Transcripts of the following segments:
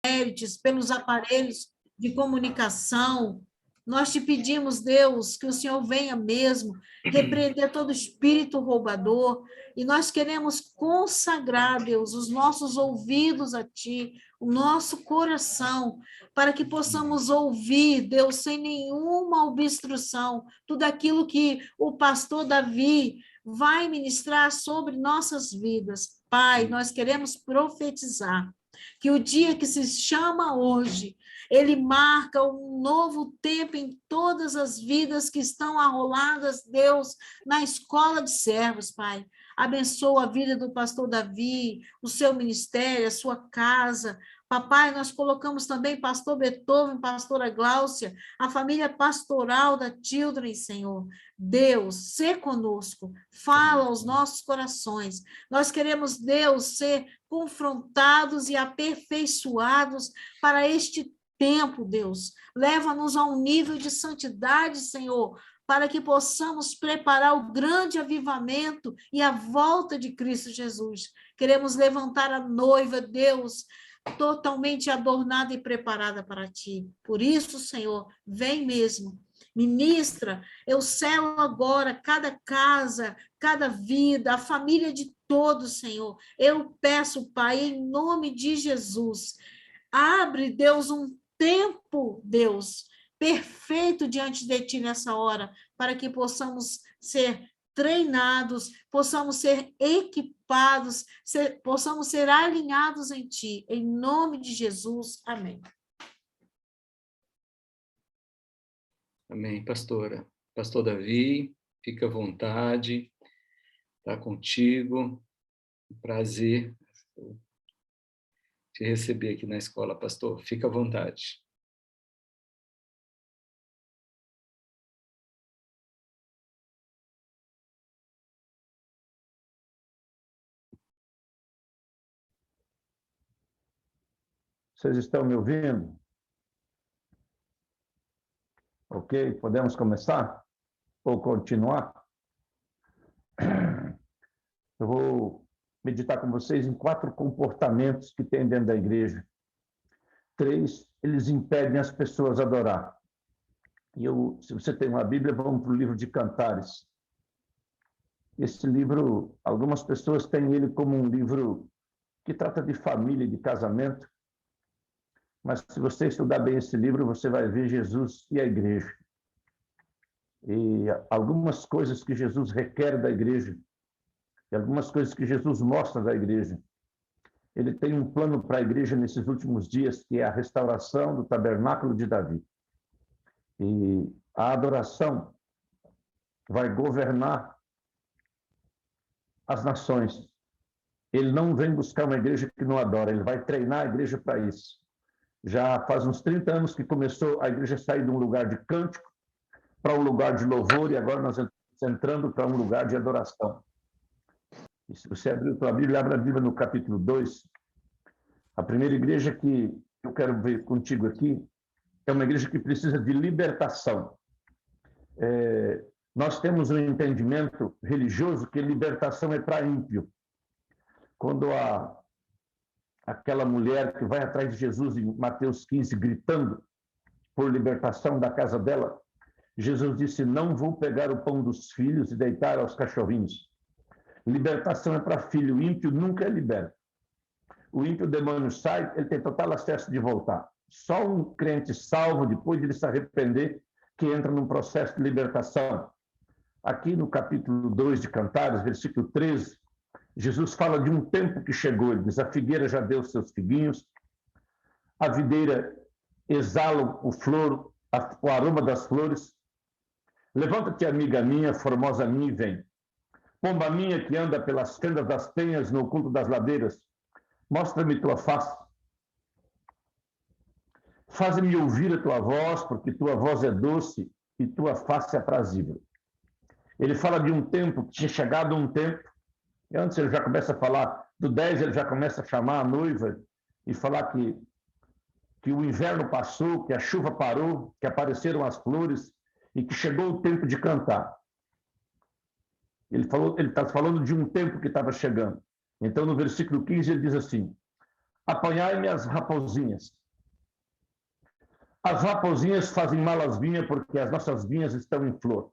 satélites, pelos aparelhos de comunicação. Nós te pedimos, Deus, que o Senhor venha mesmo repreender todo espírito roubador, e nós queremos consagrar, Deus, os nossos ouvidos a Ti, o nosso coração, para que possamos ouvir, Deus, sem nenhuma obstrução, tudo aquilo que o pastor Davi vai ministrar sobre nossas vidas. Pai, nós queremos profetizar que o dia que se chama hoje, ele marca um novo tempo em todas as vidas que estão arroladas, Deus, na escola de servos, Pai. Abençoa a vida do pastor Davi, o seu ministério, a sua casa. Papai, nós colocamos também pastor Beethoven, pastora Gláucia, a família pastoral da Children, Senhor. Deus, sê conosco, fala aos nossos corações. Nós queremos, Deus, ser confrontados e aperfeiçoados para este tempo, Deus. Leva-nos a um nível de santidade, Senhor, para que possamos preparar o grande avivamento e a volta de Cristo Jesus. Queremos levantar a noiva, Deus, totalmente adornada e preparada para Ti. Por isso, Senhor, vem mesmo. Ministra, eu selo agora cada casa, cada vida, a família de todos, Senhor. Eu peço, Pai, em nome de Jesus, abre, Deus, um tempo, Deus, perfeito diante de Ti nessa hora, para que possamos ser treinados, possamos ser equipados, possamos ser alinhados em Ti. Em nome de Jesus, amém. Amém, pastora. Pastor Davi, fica à vontade, está contigo. Prazer te receber aqui na escola, pastor. Fica à vontade. Vocês estão me ouvindo? Ok, podemos começar? Ou continuar? Eu vou meditar com vocês em 4 comportamentos que tem dentro da igreja. 3, eles impedem as pessoas a adorar. E se você tem uma Bíblia, vamos para o livro de Cantares. Esse livro, algumas pessoas têm ele como um livro que trata de família e de casamento, mas se você estudar bem esse livro, você vai ver Jesus e a igreja. E algumas coisas que Jesus requer da igreja, e algumas coisas que Jesus mostra da igreja. Ele tem um plano para a igreja nesses últimos dias, que é a restauração do tabernáculo de Davi. E a adoração vai governar as nações. Ele não vem buscar uma igreja que não adora, ele vai treinar a igreja para isso. Já faz uns 30 anos que começou a igreja a sair de um lugar de cântico para um lugar de louvor, e agora nós estamos entrando para um lugar de adoração. E se você abrir a tua Bíblia, abre a Bíblia no capítulo 2. A primeira igreja que eu quero ver contigo aqui é uma igreja que precisa de libertação. Nós temos um entendimento religioso que libertação é para ímpio. Quando aquela mulher que vai atrás de Jesus em Mateus 15, gritando por libertação da casa dela, Jesus disse: não vou pegar o pão dos filhos e deitar aos cachorrinhos. Libertação é para filho, o ímpio nunca é liberto. O ímpio, o demônio sai, ele tem total acesso de voltar. Só um crente salvo, depois de ele se arrepender, que entra num processo de libertação. Aqui no capítulo 2 de Cantares, versículo 13, Jesus fala de um tempo que chegou. Ele diz: a figueira já deu seus figuinhos, a videira exala o aroma das flores. Levanta-te, amiga minha, formosa minha, e vem. Pomba minha que anda pelas fendas das penhas, no oculto das ladeiras, mostra-me tua face. Faze-me ouvir a tua voz, porque tua voz é doce e tua face é aprazível. Ele fala de um tempo, que tinha chegado um tempo, e antes ele já começa a falar, do 10 ele já começa a chamar a noiva e falar que o inverno passou, que a chuva parou, que apareceram as flores e que chegou o tempo de cantar. Ele está falando de um tempo que estava chegando. Então, no versículo 15, ele diz assim: apanhai-me as raposinhas. As raposinhas fazem mal às vinhas porque as nossas vinhas estão em flor.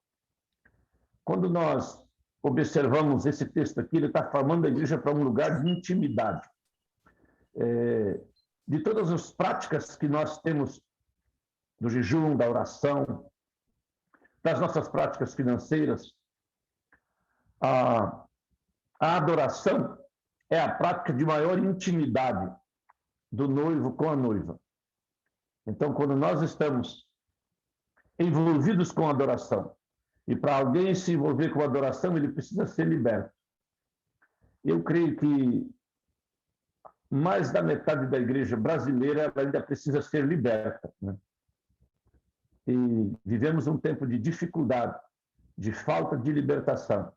Quando nós observamos esse texto aqui, ele está formando a igreja para um lugar de intimidade. De todas as práticas que nós temos do jejum, da oração, das nossas práticas financeiras, a adoração é a prática de maior intimidade do noivo com a noiva. Então, quando nós estamos envolvidos com a adoração, e para alguém se envolver com a adoração, ele precisa ser liberto. Eu creio que mais da metade da igreja brasileira ela ainda precisa ser liberta, né? E vivemos um tempo de dificuldade, de falta de libertação.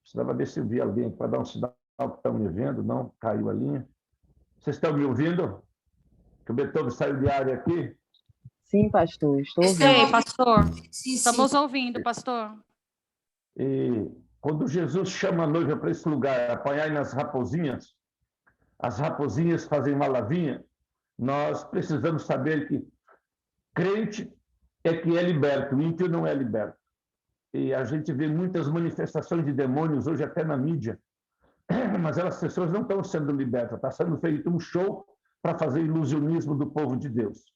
Precisava ver se eu vi alguém para dar um sinal que estão me vendo. Não, caiu a linha. Vocês estão me ouvindo? Que o Beethoven saiu de área aqui? Sim, pastor, estou ouvindo. Sei, pastor. Sim, Estamos ouvindo, pastor. E quando Jesus chama a noiva para esse lugar, apanhai nas raposinhas, as raposinhas fazem mal à vinha, nós precisamos saber que crente é que é liberto, o ímpio não é liberto. E a gente vê muitas manifestações de demônios hoje até na mídia, mas as pessoas não estão sendo libertas, está sendo feito um show para fazer ilusionismo do povo de Deus.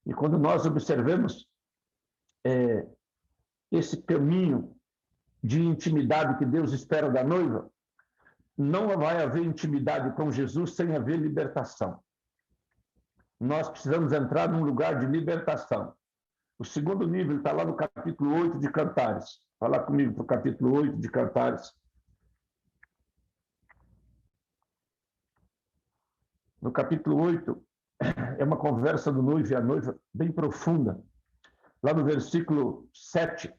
E quando nós observamos esse caminho de intimidade que Deus espera da noiva, não vai haver intimidade com Jesus sem haver libertação. Nós precisamos entrar num lugar de libertação. O segundo nível está lá no capítulo 8 de Cantares. Fala comigo para o capítulo 8 de Cantares. No capítulo 8, é uma conversa do noivo e a noiva bem profunda. Lá no versículo 7,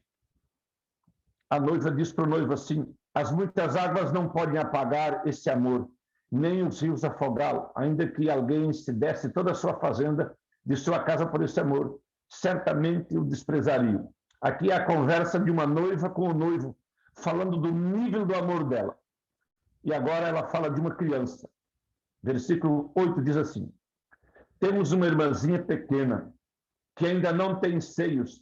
a noiva diz para o noivo assim: as muitas águas não podem apagar esse amor, nem os rios afogá-lo, ainda que alguém se desse toda a sua fazenda de sua casa por esse amor, certamente o desprezariam. Aqui é a conversa de uma noiva com o noivo, falando do nível do amor dela. E agora ela fala de uma criança. Versículo 8 diz assim: temos uma irmãzinha pequena, que ainda não tem seios.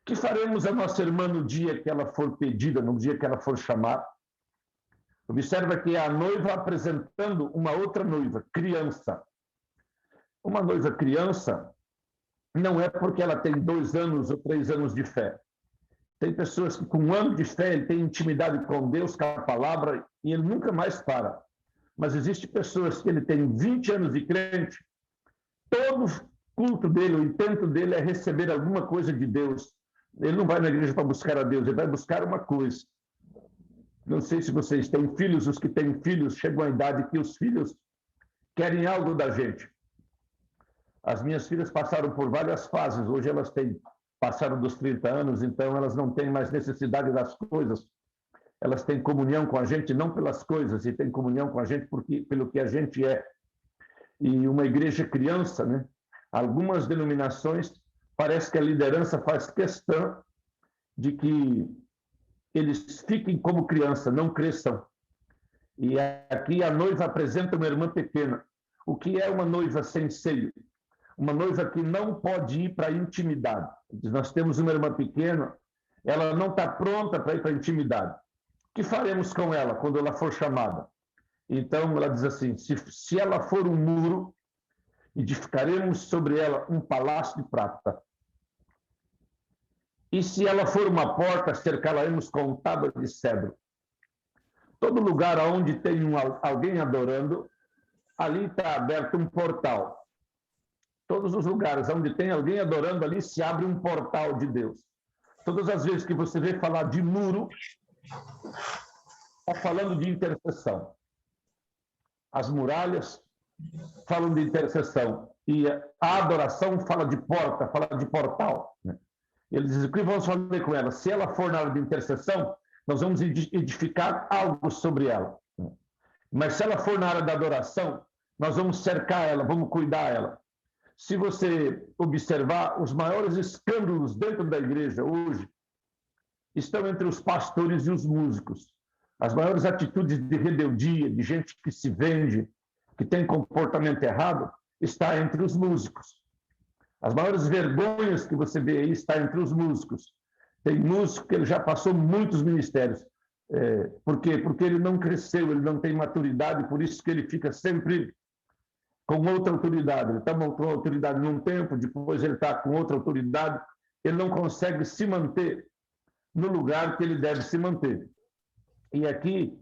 Que faremos a nossa irmã no dia que ela for pedida, no dia que ela for chamada? Observa que é a noiva apresentando uma outra noiva, criança. Uma noiva criança não é porque ela tem 2 anos ou 3 anos de fé. Tem pessoas que com 1 ano de fé ele tem intimidade com Deus, com a palavra, e ele nunca mais para. Mas existem pessoas que ele tem 20 anos de crente, todo culto dele, o intento dele é receber alguma coisa de Deus. Ele não vai na igreja para buscar a Deus, ele vai buscar uma coisa. Não sei se vocês têm filhos, os que têm filhos chegam à idade que os filhos querem algo da gente. As minhas filhas passaram por várias fases, hoje elas passaram dos 30 anos, então elas não têm mais necessidade das coisas. Elas têm comunhão com a gente não pelas coisas, e têm comunhão com a gente pelo que a gente é. E uma igreja criança, né? Algumas denominações, parece que a liderança faz questão de que eles fiquem como criança, não cresçam. E aqui a noiva apresenta uma irmã pequena. O que é uma noiva sem seio? Uma noiva que não pode ir para a intimidade. Nós temos uma irmã pequena, ela não está pronta para ir para a intimidade. O que faremos com ela quando ela for chamada? Então, ela diz assim: se ela for um muro, edificaremos sobre ela um palácio de prata. E se ela for uma porta, cercá-la-emos com tábua de cedro. Todo lugar onde tem alguém adorando, ali está aberto um portal. Todos os lugares onde tem alguém adorando, ali se abre um portal de Deus. Todas as vezes que você vê falar de muro, está falando de intercessão. As muralhas falam de intercessão. E a adoração fala de porta, fala de portal. Ele diz: o que vamos fazer com ela? Se ela for na área de intercessão, nós vamos edificar algo sobre ela. Mas se ela for na área da adoração, nós vamos cercar ela, vamos cuidar dela. Se você observar, os maiores escândalos dentro da igreja hoje estão entre os pastores e os músicos. As maiores atitudes de rebeldia, de gente que se vende, que tem comportamento errado, está entre os músicos. As maiores vergonhas que você vê aí está entre os músicos. Tem músico que ele já passou muitos ministérios. Por quê? Porque ele não cresceu, ele não tem maturidade, por isso que ele fica sempre com outra autoridade. Ele está com autoridade num tempo, depois ele está com outra autoridade. Ele não consegue se manter no lugar que ele deve se manter. E aqui,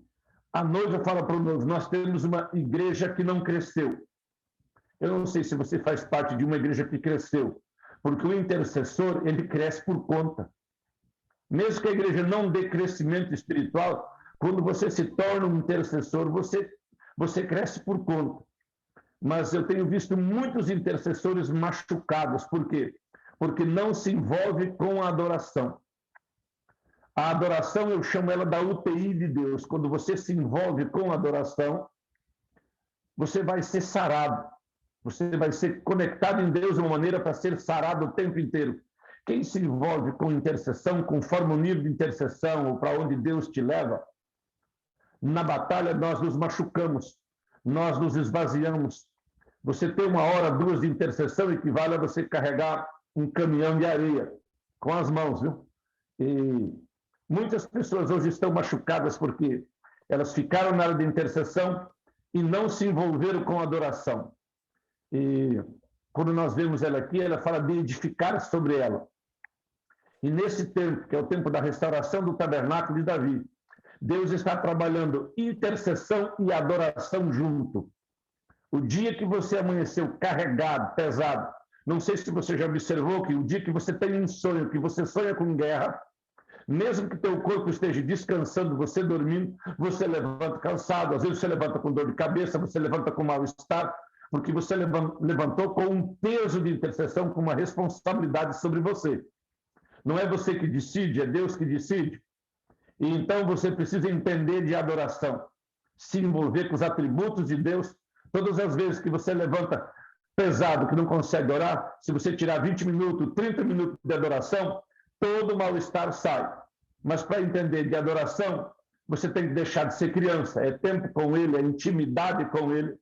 a noiva fala para o noivo, nós temos uma igreja que não cresceu. Eu não sei se você faz parte de uma igreja que cresceu, porque o intercessor, ele cresce por conta. Mesmo que a igreja não dê crescimento espiritual, quando você se torna um intercessor, você cresce por conta. Mas eu tenho visto muitos intercessores machucados. Por quê? Porque não se envolve com a adoração. A adoração, eu chamo ela da UTI de Deus. Quando você se envolve com a adoração, você vai ser sarado. Você vai ser conectado em Deus de uma maneira para ser sarado o tempo inteiro. Quem se envolve com intercessão, conforme o nível de intercessão ou para onde Deus te leva, na batalha nós nos machucamos, nós nos esvaziamos. Você ter 1 hora, 2 de intercessão equivale a você carregar um caminhão de areia com as mãos, viu? E muitas pessoas hoje estão machucadas porque elas ficaram na área de intercessão e não se envolveram com a adoração. E quando nós vemos ela aqui, ela fala de edificar sobre ela. E nesse tempo, que é o tempo da restauração do tabernáculo de Davi, Deus está trabalhando intercessão e adoração junto. O dia que você amanheceu carregado, pesado, não sei se você já observou que o dia que você tem um sonho, que você sonha com guerra, mesmo que teu corpo esteja descansando, você dormindo, você levanta cansado, às vezes você levanta com dor de cabeça, você levanta com mal-estar, porque você levantou com um peso de intercessão, com uma responsabilidade sobre você. Não é você que decide, é Deus que decide. E então você precisa entender de adoração, se envolver com os atributos de Deus. Todas as vezes que você levanta pesado, que não consegue orar, se você tirar 20 minutos, 30 minutos de adoração, todo mal-estar sai. Mas para entender de adoração, você tem que deixar de ser criança. É tempo com Ele, é intimidade com Ele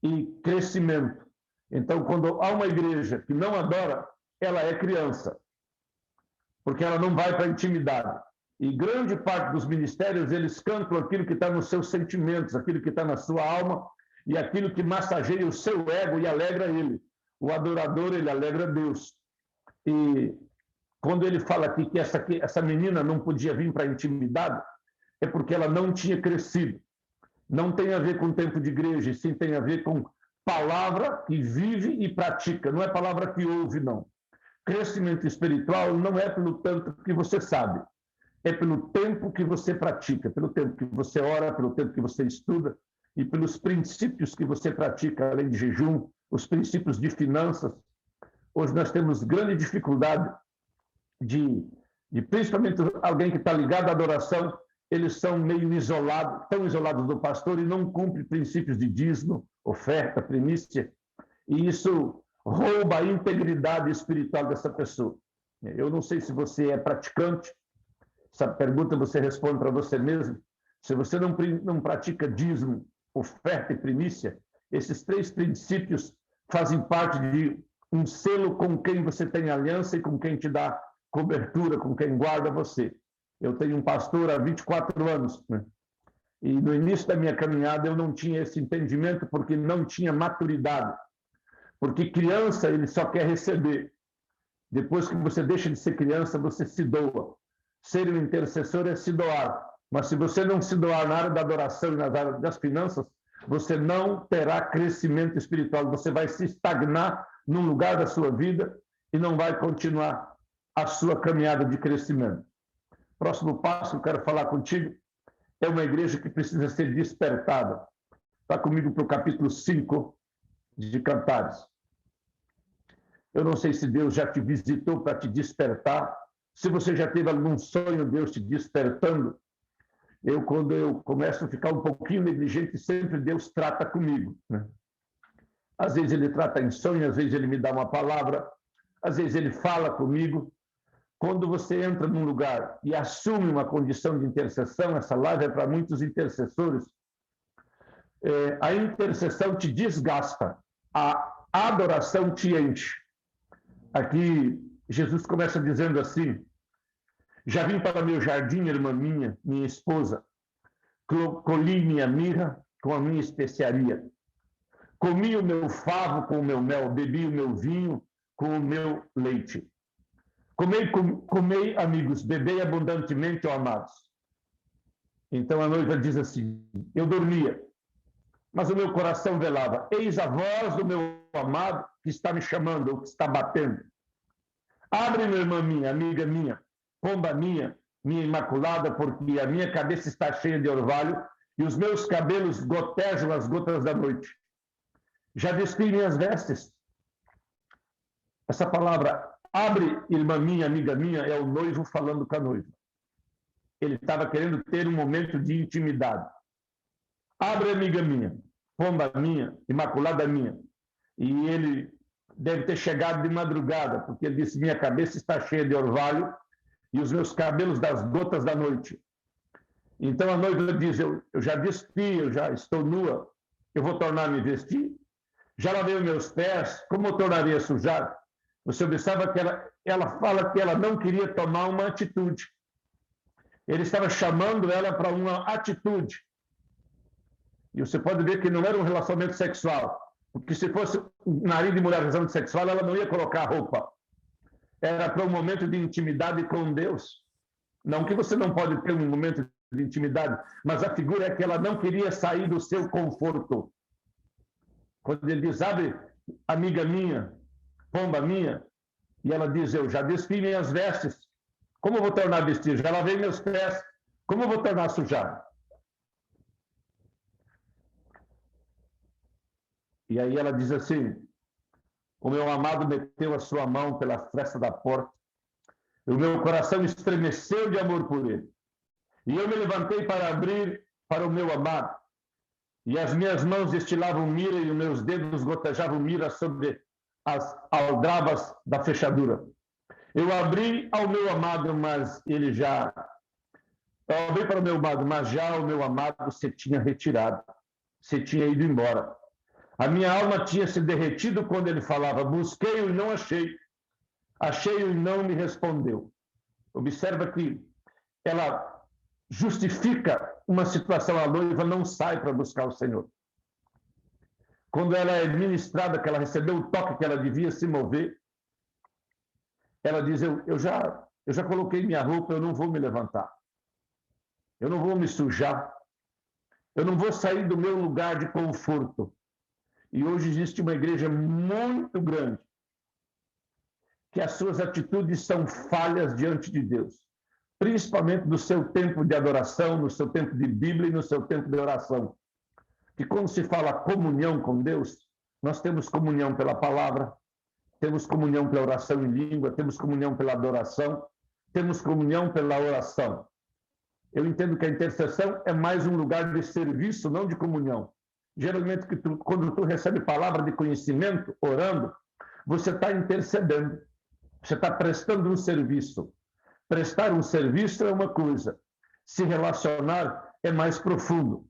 e crescimento. Então, quando há uma igreja que não adora, ela é criança, porque ela não vai para a intimidade. E grande parte dos ministérios, eles cantam aquilo que está nos seus sentimentos, aquilo que está na sua alma e aquilo que massageia o seu ego e alegra ele. O adorador, ele alegra Deus. E quando ele fala aqui que essa menina não podia vir para a intimidade, é porque ela não tinha crescido. Não tem a ver com tempo de igreja, sim tem a ver com palavra que vive e pratica. Não é palavra que ouve, não. Crescimento espiritual não é pelo tanto que você sabe, é pelo tempo que você pratica, pelo tempo que você ora, pelo tempo que você estuda e pelos princípios que você pratica, além de jejum, os princípios de finanças. Hoje nós temos grande dificuldade de principalmente alguém que está ligado à adoração, eles são meio isolados, tão isolados do pastor e não cumprem princípios de dízimo, oferta, primícia, e isso rouba a integridade espiritual dessa pessoa. Eu não sei se você é praticante, essa pergunta você responde para você mesmo. Se você não pratica dízimo, oferta e primícia, esses 3 princípios fazem parte de um selo com quem você tem aliança e com quem te dá cobertura, com quem guarda você. Eu tenho um pastor há 24 anos, né? E no início da minha caminhada eu não tinha esse entendimento porque não tinha maturidade. Porque criança, ele só quer receber. Depois que você deixa de ser criança, você se doa. Ser um intercessor é se doar. Mas se você não se doar na área da adoração e na área das finanças, você não terá crescimento espiritual. Você vai se estagnar num lugar da sua vida e não vai continuar a sua caminhada de crescimento. Próximo passo que eu quero falar contigo é uma igreja que precisa ser despertada. Está comigo para o capítulo 5 de Cantares. Eu não sei se Deus já te visitou para te despertar, se você já teve algum sonho, Deus te despertando. Quando eu começo a ficar um pouquinho negligente, sempre Deus trata comigo, né? Às vezes Ele trata em sonho, às vezes Ele me dá uma palavra, às vezes Ele fala comigo, quando você entra num lugar e assume uma condição de intercessão, essa live é para muitos intercessores, a intercessão te desgasta, a adoração te enche. Aqui, Jesus começa dizendo assim: já vim para meu jardim, irmã minha esposa, colhi minha mirra com a minha especiaria, comi o meu favo com o meu mel, bebi o meu vinho com o meu leite. Comei, amigos, bebei abundantemente, ó amados. Então a noiva diz assim: eu dormia, mas o meu coração velava. Eis a voz do meu amado que está me chamando, ou que está batendo. Abre, minha irmã minha, amiga minha, pomba minha imaculada, porque a minha cabeça está cheia de orvalho e os meus cabelos gotejam as gotas da noite. Já despi minhas vestes. Essa palavra, abre, irmã minha, amiga minha, é o noivo falando com a noiva. Ele estava querendo ter um momento de intimidade. Abre, amiga minha, pomba minha, imaculada minha. E ele deve ter chegado de madrugada, porque ele disse: minha cabeça está cheia de orvalho e os meus cabelos das gotas da noite. Então a noiva diz: eu já despi, eu já estou nua, eu vou tornar a me vestir? Já lavei os meus pés, como eu tornaria a sujar? Você observa que ela fala que ela não queria tomar uma atitude. Ele estava chamando ela para uma atitude. E você pode ver que não era um relacionamento sexual, porque se fosse um marido de mulher relacionamento sexual, ela não ia colocar roupa. Era para um momento de intimidade com Deus. Não que você não pode ter um momento de intimidade, mas a figura é que ela não queria sair do seu conforto. Quando ele diz: abre, amiga minha, pomba minha, e ela diz: eu já despi minhas vestes, como eu vou tornar a vestir? Já lavei meus pés, como eu vou tornar a sujar? E aí ela diz assim: o meu amado meteu a sua mão pela fresta da porta, e o meu coração estremeceu de amor por ele. E eu me levantei para abrir para o meu amado, e as minhas mãos destilavam mira e os meus dedos gotejavam mira sobre as aldrabas da fechadura. Eu abri ao meu amado, mas ele já... Eu abri para o meu amado, mas já o meu amado se tinha retirado, se tinha ido embora. A minha alma tinha se derretido quando ele falava: busquei-o e não achei. Achei-o e não me respondeu. Observa que ela justifica uma situação. A noiva não sai para buscar o Senhor. Quando ela é ministrada, que ela recebeu o toque que ela devia se mover, ela diz: eu já coloquei minha roupa, eu não vou me levantar. Eu não vou me sujar. Eu não vou sair do meu lugar de conforto. E hoje existe uma igreja muito grande que as suas atitudes são falhas diante de Deus, principalmente no seu tempo de adoração, no seu tempo de Bíblia e no seu tempo de oração. Que quando se fala comunhão com Deus, nós temos comunhão pela palavra, temos comunhão pela oração em língua, temos comunhão pela adoração, temos comunhão pela oração. Eu entendo que a intercessão é mais um lugar de serviço, não de comunhão. Geralmente, quando tu recebe palavra de conhecimento, orando, você está intercedendo, você está prestando um serviço. Prestar um serviço é uma coisa, se relacionar é mais profundo.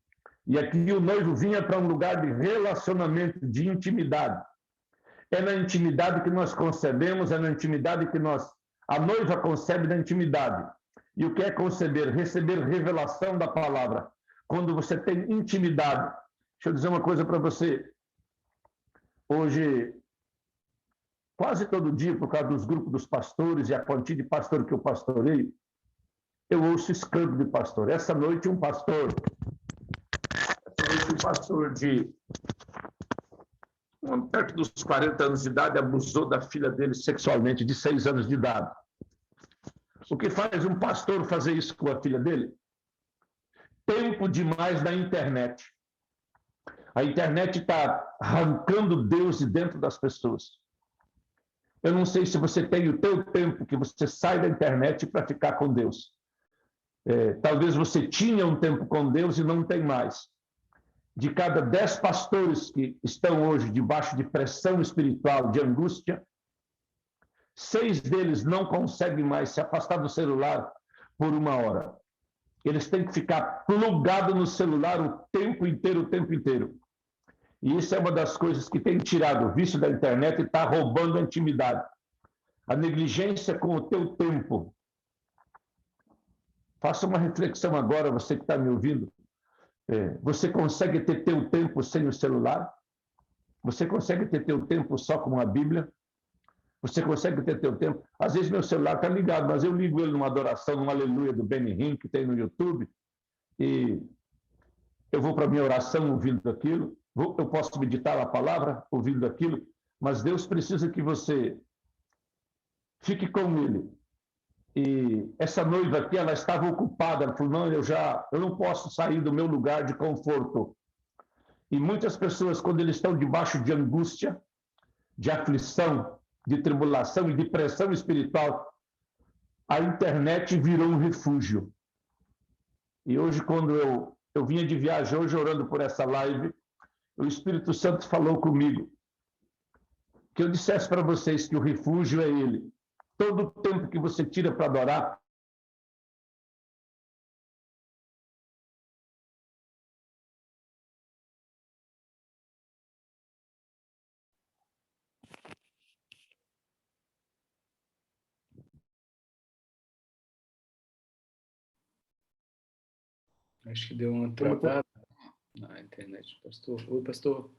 E aqui o noivo vinha para um lugar de relacionamento, de intimidade. É na intimidade que nós concebemos, é na intimidade que a noiva concebe na intimidade. E o que é conceber? Receber revelação da palavra. Quando você tem intimidade. Deixa eu dizer uma coisa para você. Hoje, quase todo dia, por causa dos grupos dos pastores e a quantia de pastor que eu pastoreio, eu ouço escândalo de pastor. Essa noite um pastor de perto dos 40 anos de idade abusou da filha dele sexualmente, de 6 anos de idade. O que faz um pastor fazer isso com a filha dele? Tempo demais na internet. A internet está arrancando Deus de dentro das pessoas. Eu não sei se você tem o teu tempo que você sai da internet para ficar com Deus. Talvez você tinha um tempo com Deus e não tem mais. De cada 10 pastores que estão hoje debaixo de pressão espiritual, de angústia, 6 deles não conseguem mais se afastar do celular por 1 hora. Eles têm que ficar plugados no celular o tempo inteiro. E isso é uma das coisas que tem tirado o vício da internet e está roubando a intimidade. A negligência com o teu tempo. Faça uma reflexão agora, você que está me ouvindo. Você consegue ter teu tempo sem o celular? Você consegue ter teu tempo só com a Bíblia? Você consegue ter teu tempo? Às vezes meu celular está ligado, mas eu ligo ele numa adoração, num aleluia do Benny Hinn, que tem no YouTube, e eu vou para a minha oração ouvindo aquilo, eu posso meditar a palavra ouvindo aquilo, mas Deus precisa que você fique com Ele. E essa noiva aqui, ela estava ocupada, ela falou, não, eu não posso sair do meu lugar de conforto. E muitas pessoas, quando eles estão debaixo de angústia, de aflição, de tribulação e de pressão espiritual, a internet virou um refúgio. E hoje, quando eu vinha de viagem, hoje orando por essa live, o Espírito Santo falou comigo, que eu dissesse para vocês que o refúgio é Ele. Todo o tempo que você tira para adorar, Acho que deu uma travada na internet, pastor. Oi, pastor.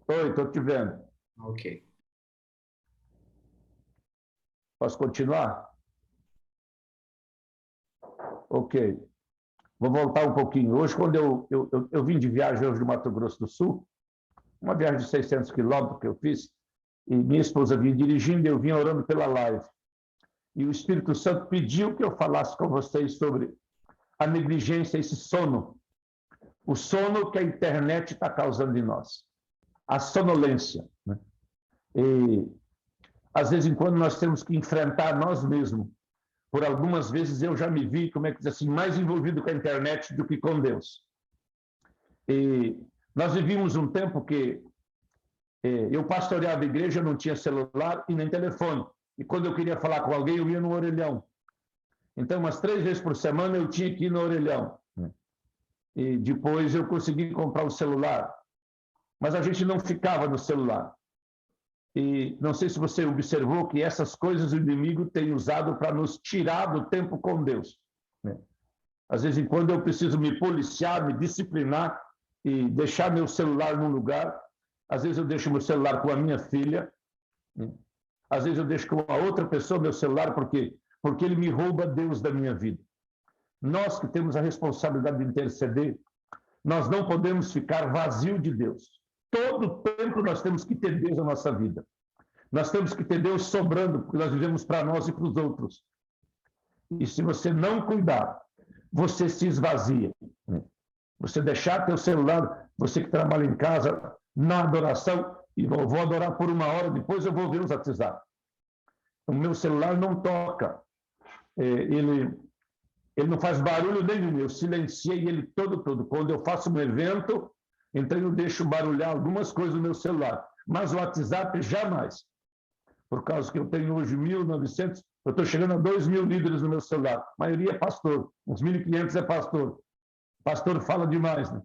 Oi, estou te vendo. Ok. Posso continuar? Ok. Vou voltar um pouquinho. Hoje, quando eu vim de viagem hoje do Mato Grosso do Sul, uma viagem de 600 quilômetros que eu fiz, e minha esposa vinha dirigindo e eu vinha orando pela live. E o Espírito Santo pediu que eu falasse com vocês sobre a negligência, esse sono. O sono que a internet está causando em nós. A sonolência. Né? E, às vezes, quando nós temos que enfrentar nós mesmos, por algumas vezes eu já me vi, como é que diz assim, mais envolvido com a internet do que com Deus. E nós vivíamos um tempo que eu pastoreava a igreja, não tinha celular e nem telefone. E quando eu queria falar com alguém, eu ia no orelhão. Então, umas 3 vezes por semana eu tinha que ir no orelhão. E depois eu consegui comprar um celular. Mas a gente não ficava no celular. E não sei se você observou que essas coisas o inimigo tem usado para nos tirar do tempo com Deus. Às vezes, quando eu preciso me policiar, me disciplinar e deixar meu celular num lugar, às vezes eu deixo meu celular com a minha filha, às vezes eu deixo com a outra pessoa meu celular, porque ele me rouba Deus da minha vida. Nós que temos a responsabilidade de interceder, nós não podemos ficar vazio de Deus. Todo tempo nós temos que ter Deus na nossa vida. Nós temos que ter Deus sobrando, porque nós vivemos para nós e para os outros. E se você não cuidar, você se esvazia. Você deixar teu celular, você que trabalha em casa, na adoração, e eu vou adorar por 1 hora, depois eu vou ver os WhatsApp. O meu celular não toca. Ele não faz barulho nenhum, eu silenciei ele todo. Quando eu faço um evento, então eu deixo barulhar algumas coisas no meu celular, mas o WhatsApp jamais. Por causa que eu tenho hoje 1.900, eu estou chegando a 2.000 líderes no meu celular. A maioria é pastor, uns 1.500 é pastor. Pastor fala demais, né?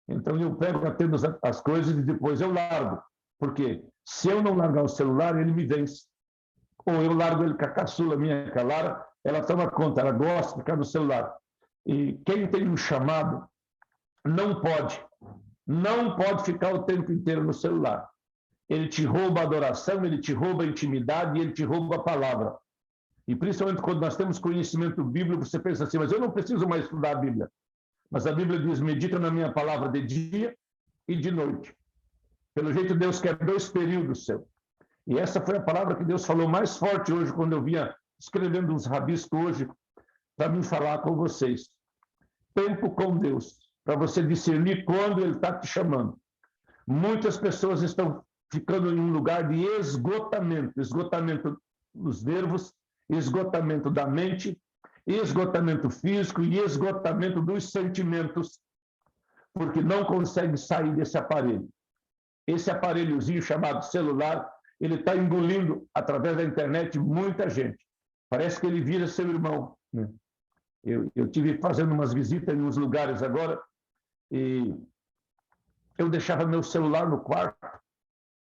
Então eu pego apenas as coisas e depois eu largo. Porque se eu não largar o celular, ele me vence. Ou eu largo ele com a caçula minha, com a Lara, ela toma conta, ela gosta de ficar no celular. E quem tem um chamado não pode ficar o tempo inteiro no celular. Ele te rouba a adoração, ele te rouba a intimidade e ele te rouba a palavra. E principalmente quando nós temos conhecimento bíblico, você pensa assim, mas eu não preciso mais estudar a Bíblia. Mas a Bíblia diz, medita na minha palavra de dia e de noite. Pelo jeito, Deus quer 2 períodos seus. E essa foi a palavra que Deus falou mais forte hoje, quando eu vinha escrevendo uns rabiscos hoje, para me falar com vocês. Tempo com Deus, para você discernir quando Ele está te chamando. Muitas pessoas estão ficando em um lugar de esgotamento dos nervos, esgotamento da mente, esgotamento físico e esgotamento dos sentimentos, porque não consegue sair desse aparelho. Esse aparelhozinho chamado celular, ele está engolindo, através da internet, muita gente. Parece que ele vira seu irmão, né? Eu tive fazendo umas visitas em uns lugares agora e eu deixava meu celular no quarto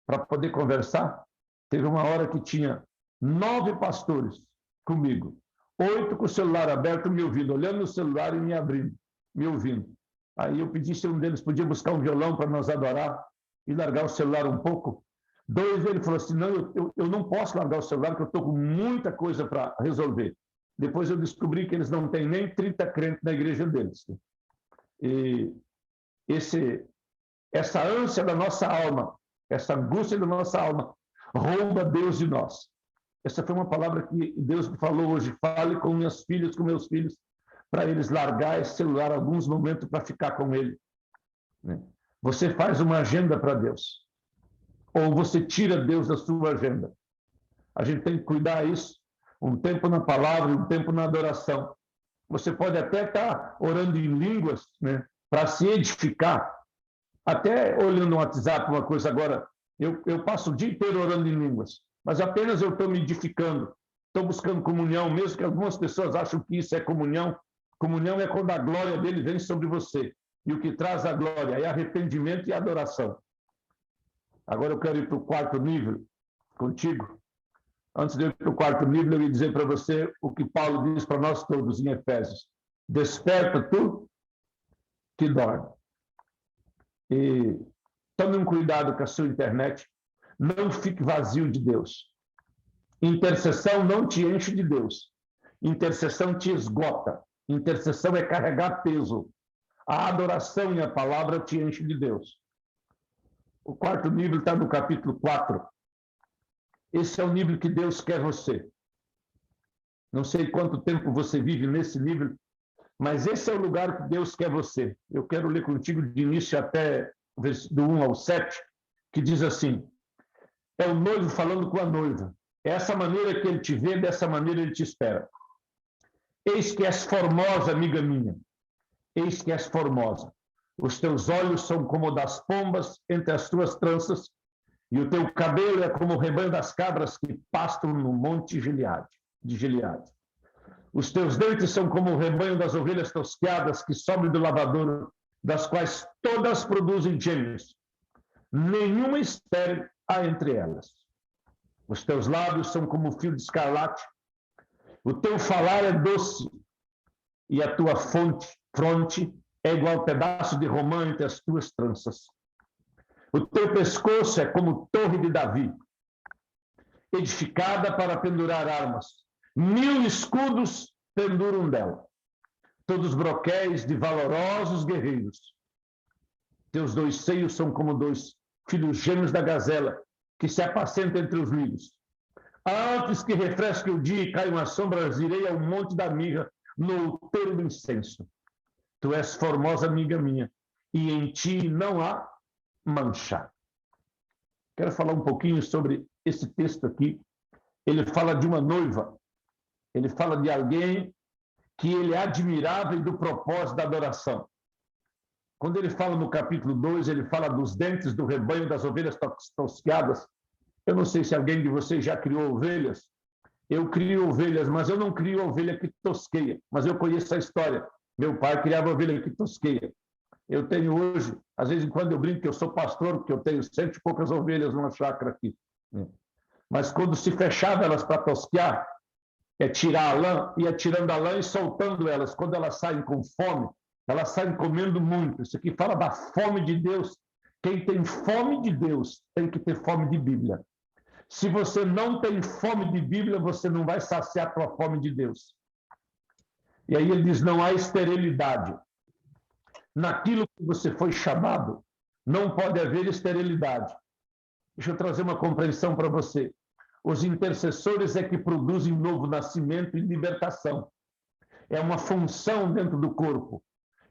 para poder conversar. Teve uma hora que tinha 9 pastores comigo, 8 com o celular aberto me ouvindo, olhando no celular e me abrindo, me ouvindo. Aí eu pedi se um deles podia buscar um violão para nós adorar e largar o celular um pouco. 2, ele falou assim, não, eu não posso largar o celular porque eu estou com muita coisa para resolver. Depois eu descobri que eles não têm nem 30 crentes na igreja deles. E essa ânsia da nossa alma, essa angústia da nossa alma, rouba Deus de nós. Essa foi uma palavra que Deus me falou hoje. Fale com minhas filhas, com meus filhos, para eles largar esse celular alguns momentos para ficar com ele. Você faz uma agenda para Deus, ou você tira Deus da sua agenda. A gente tem que cuidar disso. Um tempo na palavra, um tempo na adoração. Você pode até estar orando em línguas, né, para se edificar. Até olhando no WhatsApp, uma coisa agora, eu passo o dia inteiro orando em línguas, mas apenas eu estou me edificando, estou buscando comunhão, mesmo que algumas pessoas acham que isso é comunhão. Comunhão é quando a glória dele vem sobre você. E o que traz a glória é arrependimento e adoração. Agora eu quero ir para o 4º nível contigo. Antes de eu ir para o 4º nível, eu ia dizer para você o que Paulo diz para nós todos em Efésios. Desperta tu que dorme. E tome um cuidado com a sua internet. Não fique vazio de Deus. Intercessão não te enche de Deus. Intercessão te esgota. Intercessão é carregar peso. A adoração e a palavra te enchem de Deus. O 4º nível está no capítulo 4. Esse é o nível que Deus quer você. Não sei quanto tempo você vive nesse nível, mas esse é o lugar que Deus quer você. Eu quero ler contigo de início até do 1 ao 7, que diz assim, é o noivo falando com a noiva. É essa maneira que ele te vê, dessa maneira ele te espera. Eis que és formosa, amiga minha. Eis que és formosa. Os teus olhos são como das pombas entre as tuas tranças, e o teu cabelo é como o rebanho das cabras que pastam no monte de Gileade. Os teus dentes são como o rebanho das ovelhas tosquiadas que sobem do lavadouro, das quais todas produzem gêmeos. Nenhuma estéril há entre elas. Os teus lábios são como o fio de escarlate. O teu falar é doce, e a tua fronte é igual pedaço de romã entre as tuas tranças. O teu pescoço é como torre de Davi, edificada para pendurar armas. 1000 escudos penduram dela, todos broquéis de valorosos guerreiros. Teus 2 seios são como 2 filhos gêmeos da gazela, que se apacenta entre os lírios. Antes que refresque o dia e caiam as sombras, irei ao monte da mirra, no outeiro do incenso. Tu és formosa, amiga minha, e em ti não há mancha. Quero falar um pouquinho sobre esse texto aqui. Ele fala de uma noiva. Ele fala de alguém que ele admirava e do propósito da adoração. Quando ele fala no capítulo 2, ele fala dos dentes do rebanho das ovelhas tosquiadas. Eu não sei se alguém de vocês já criou ovelhas. Eu crio ovelhas, mas eu não crio ovelha que tosqueia. Mas eu conheço a história. Meu pai criava ovelha que tosqueia. Eu tenho hoje, às vezes quando eu brinco que eu sou pastor, porque eu tenho 100 e poucas ovelhas numa chácara aqui. Mas quando se fechava elas para tosquear, é tirar a lã, ia tirando a lã e soltando elas. Quando elas saem com fome, elas saem comendo muito. Isso aqui fala da fome de Deus. Quem tem fome de Deus tem que ter fome de Bíblia. Se você não tem fome de Bíblia, você não vai saciar a tua fome de Deus. E aí ele diz, não há esterilidade. Naquilo que você foi chamado, não pode haver esterilidade. Deixa eu trazer uma compreensão para você. Os intercessores é que produzem novo nascimento e libertação. É uma função dentro do corpo.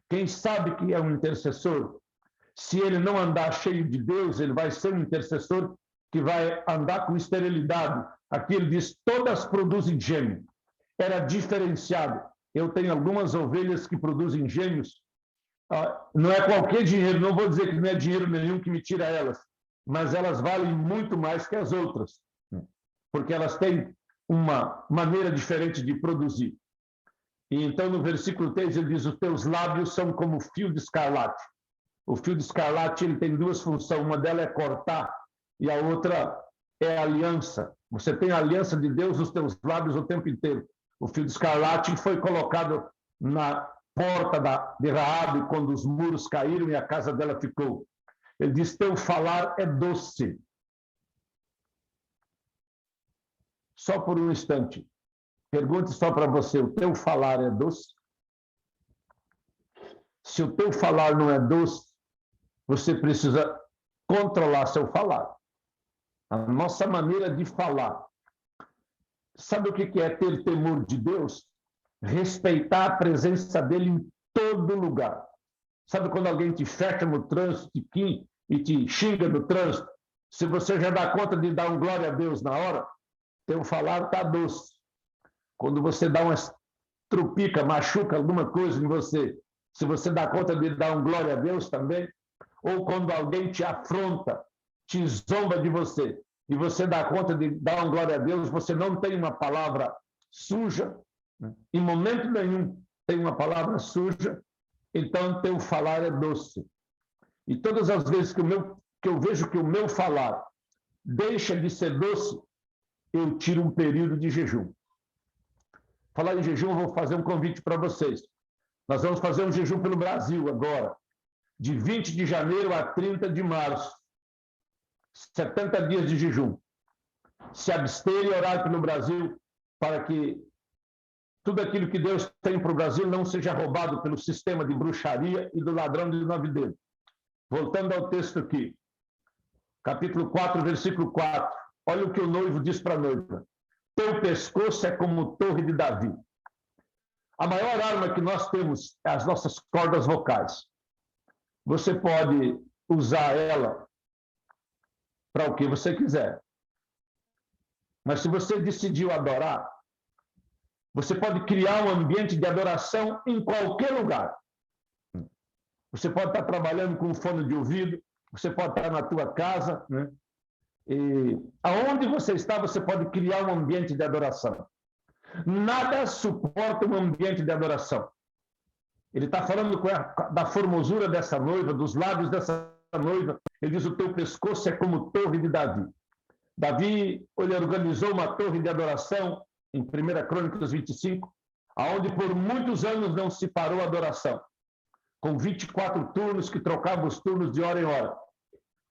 Quem sabe que é um intercessor, se ele não andar cheio de Deus, ele vai ser um intercessor que vai andar com esterilidade. Aqui ele diz, todas produzem gêmeo. Era diferenciado. Eu tenho algumas ovelhas que produzem gêmeos. Não é qualquer dinheiro, não vou dizer que não é dinheiro nenhum que me tira elas, mas elas valem muito mais que as outras, porque elas têm uma maneira diferente de produzir. E então, no versículo 3, ele diz: os teus lábios são como fio de escarlate. O fio de escarlate ele tem duas funções, uma delas é cortar e a outra é aliança. Você tem a aliança de Deus nos teus lábios o tempo inteiro. O fio de escarlate foi colocado na porta de Raabe quando os muros caíram e a casa dela ficou. Ele diz: teu falar é doce. Só por um instante. Pergunte só para você: o teu falar é doce? Se o teu falar não é doce, você precisa controlar seu falar. A nossa maneira de falar. Sabe o que é ter temor de Deus? Respeitar a presença dele em todo lugar. Sabe quando alguém te fecha no trânsito e te xinga no trânsito? Se você já dá conta de dar um glória a Deus na hora, teu falar está doce. Quando você dá uma trupica, machuca alguma coisa em você, se você dá conta de dar um glória a Deus também, ou quando alguém te afronta, te zomba de você, e você dá conta de dar um glória a Deus, você não tem uma palavra suja, em momento nenhum tem uma palavra suja, então teu falar é doce. E todas as vezes que eu vejo que o meu falar deixa de ser doce, eu tiro um período de jejum. Falar em jejum, eu vou fazer um convite para vocês. Nós vamos fazer um jejum pelo Brasil agora, de 20 de janeiro a 30 de março. 70 dias de jejum. Se abster e orar pelo Brasil para que tudo aquilo que Deus tem para o Brasil não seja roubado pelo sistema de bruxaria e do ladrão de nove dedos. Voltando ao texto aqui, capítulo 4, versículo 4. Olha o que o noivo diz para a noiva. Teu pescoço é como torre de Davi. A maior arma que nós temos é as nossas cordas vocais. Você pode usar ela para o que você quiser. Mas se você decidiu adorar, você pode criar um ambiente de adoração em qualquer lugar. Você pode estar trabalhando com um fone de ouvido, você pode estar na tua casa, né? E aonde você está, você pode criar um ambiente de adoração. Nada suporta um ambiente de adoração. Ele está falando da formosura dessa noiva, dos lábios dessa noiva. Ele diz: o teu pescoço é como torre de Davi. Davi, ele organizou uma torre de adoração em 1 Crônicas 25, aonde por muitos anos não se parou a adoração, com 24 turnos que trocavam os turnos de hora em hora.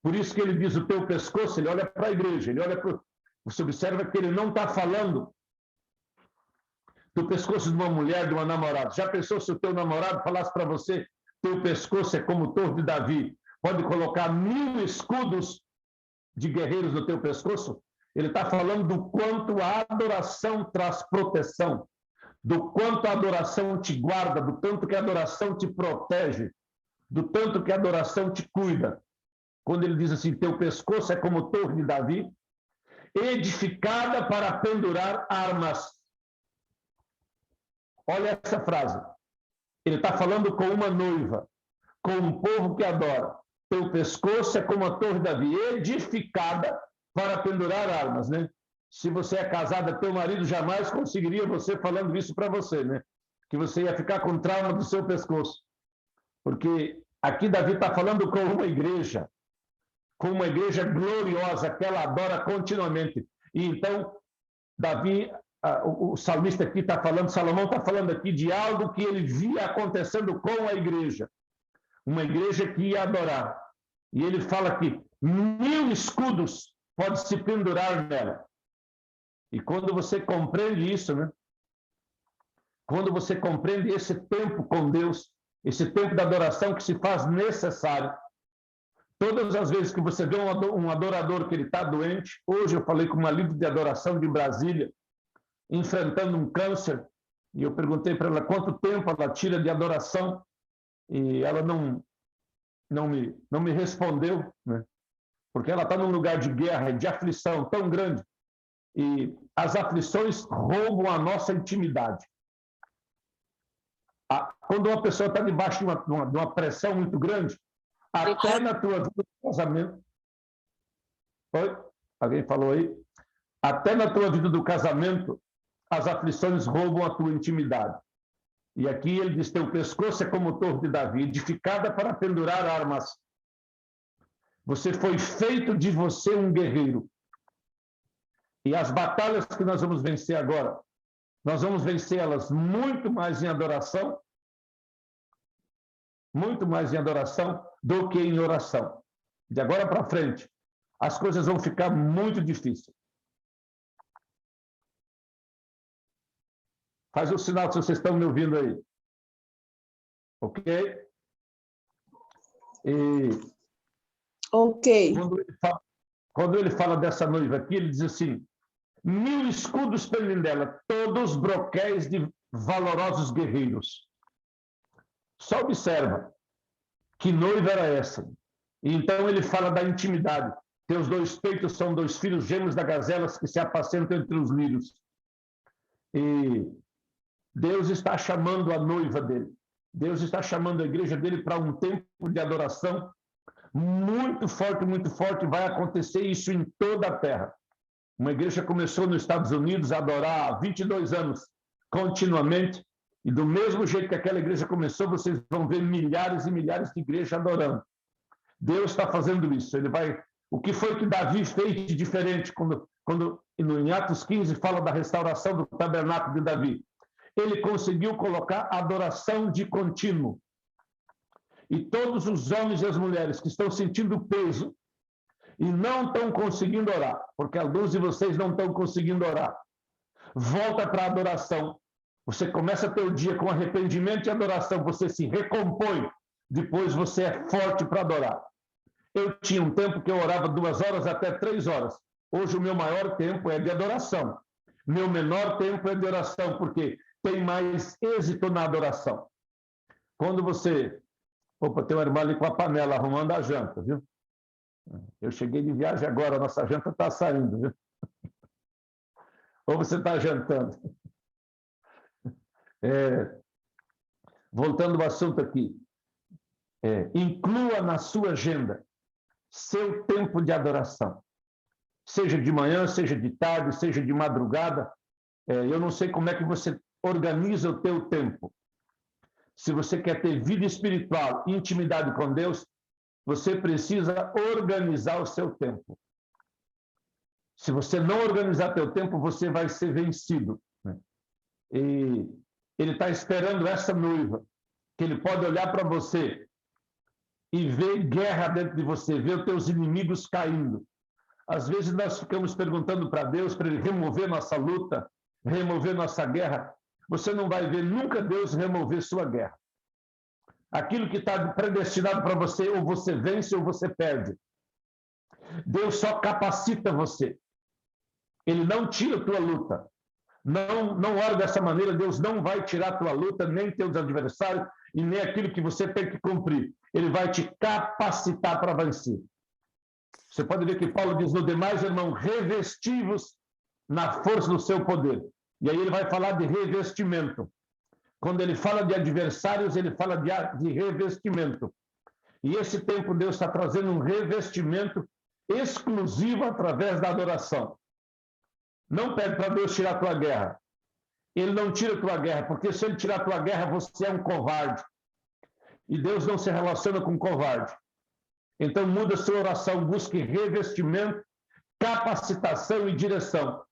Por isso que ele diz: o teu pescoço, ele olha para a igreja, ele olha para... Você observa que ele não está falando do pescoço de uma mulher, de uma namorada. Já pensou se o teu namorado falasse para você: teu pescoço é como torre de Davi, pode colocar 1000 escudos de guerreiros no teu pescoço? Ele está falando do quanto a adoração traz proteção, do quanto a adoração te guarda, do tanto que a adoração te protege, do tanto que a adoração te cuida. Quando ele diz assim: teu pescoço é como torre de Davi, edificada para pendurar armas. Olha essa frase. Ele está falando com uma noiva, com um povo que adora. Teu pescoço é como a torre de Davi, edificada para pendurar armas, né? Se você é casada, teu marido jamais conseguiria você falando isso para você, né? Que você ia ficar com trauma do seu pescoço. Porque aqui Davi está falando com uma igreja gloriosa, que ela adora continuamente. E então, Davi, o salmista aqui está falando, Salomão está falando aqui de algo que ele via acontecendo com a igreja. Uma igreja que ia adorar. E ele fala que 1000 escudos pode se pendurar nela. E quando você compreende isso, né? Quando você compreende esse tempo com Deus, esse tempo de adoração que se faz necessário, todas as vezes que você vê um adorador que ele está doente, hoje eu falei com uma líder de adoração de Brasília, enfrentando um câncer, e eu perguntei para ela quanto tempo ela tira de adoração, e ela não me respondeu, né? Porque ela está num lugar de guerra e de aflição tão grande, e as aflições roubam a nossa intimidade. Quando uma pessoa está debaixo de uma pressão muito grande, até na tua vida de casamento, Oi? Alguém falou aí? Até na tua vida do casamento, as aflições roubam a tua intimidade. E aqui ele diz, teu pescoço é como o torre de Davi, edificada para pendurar armas. Você foi feito de você um guerreiro. E as batalhas que nós vamos vencer agora, nós vamos vencê-las muito mais em adoração, do que em oração. De agora para frente, as coisas vão ficar muito difíceis. Faz o sinal se vocês estão me ouvindo aí. Ok? Ok. Quando ele fala dessa noiva aqui, ele diz assim, 1000 escudos pendem dela, todos broquéis de valorosos guerreiros. Só observa que noiva era essa. E então ele fala da intimidade. Teus 2 peitos são 2 filhos gêmeos da gazelas que se apacentam entre os lírios. E Deus está chamando a noiva dele. Deus está chamando a igreja dele para um tempo de adoração muito forte, vai acontecer isso em toda a terra. Uma igreja começou nos Estados Unidos a adorar há 22 anos, continuamente, e do mesmo jeito que aquela igreja começou, vocês vão ver milhares e milhares de igrejas adorando. Deus está fazendo isso. Ele vai... O que foi que Davi fez de diferente quando em Atos 15 fala da restauração do tabernáculo de Davi? Ele conseguiu colocar adoração de contínuo. E todos os homens e as mulheres que estão sentindo peso e não estão conseguindo orar, porque alguns de vocês não estão conseguindo orar, volta para a adoração. Você começa teu dia com arrependimento e adoração, você se recompõe, depois você é forte para adorar. Eu tinha um tempo que eu orava 2 horas até 3 horas. Hoje o meu maior tempo é de adoração. Meu menor tempo é de oração, porque tem mais êxito na adoração. Quando você... Opa, tem uma irmã ali com a panela arrumando a janta, viu? Eu cheguei de viagem agora, a nossa janta está saindo, viu? Ou você está jantando? Voltando ao assunto aqui. Inclua na sua agenda seu tempo de adoração. Seja de manhã, seja de tarde, seja de madrugada. Eu não sei como é que você organiza o teu tempo. Se você quer ter vida espiritual, intimidade com Deus, você precisa organizar o seu tempo. Se você não organizar teu tempo, você vai ser vencido. E ele está esperando essa noiva, que ele pode olhar para você e ver guerra dentro de você, ver os teus inimigos caindo. Às vezes nós ficamos perguntando para Deus, para ele remover nossa luta, remover nossa guerra. Você não vai ver nunca Deus remover sua guerra. Aquilo que está predestinado para você, ou você vence ou você perde. Deus só capacita você. Ele não tira a tua luta. Não ore dessa maneira, Deus não vai tirar a tua luta, nem teus adversários, e nem aquilo que você tem que cumprir. Ele vai te capacitar para vencer. Você pode ver que Paulo diz, no demais, irmão, revesti-vos na força do seu poder. E aí ele vai falar de revestimento. Quando ele fala de adversários, ele fala de revestimento. E esse tempo Deus está trazendo um revestimento exclusivo através da adoração. Não pede para Deus tirar a tua guerra. Ele não tira a tua guerra, porque se ele tirar a tua guerra, você é um covarde. E Deus não se relaciona com covarde. Então muda a sua oração, busque revestimento, capacitação e direção.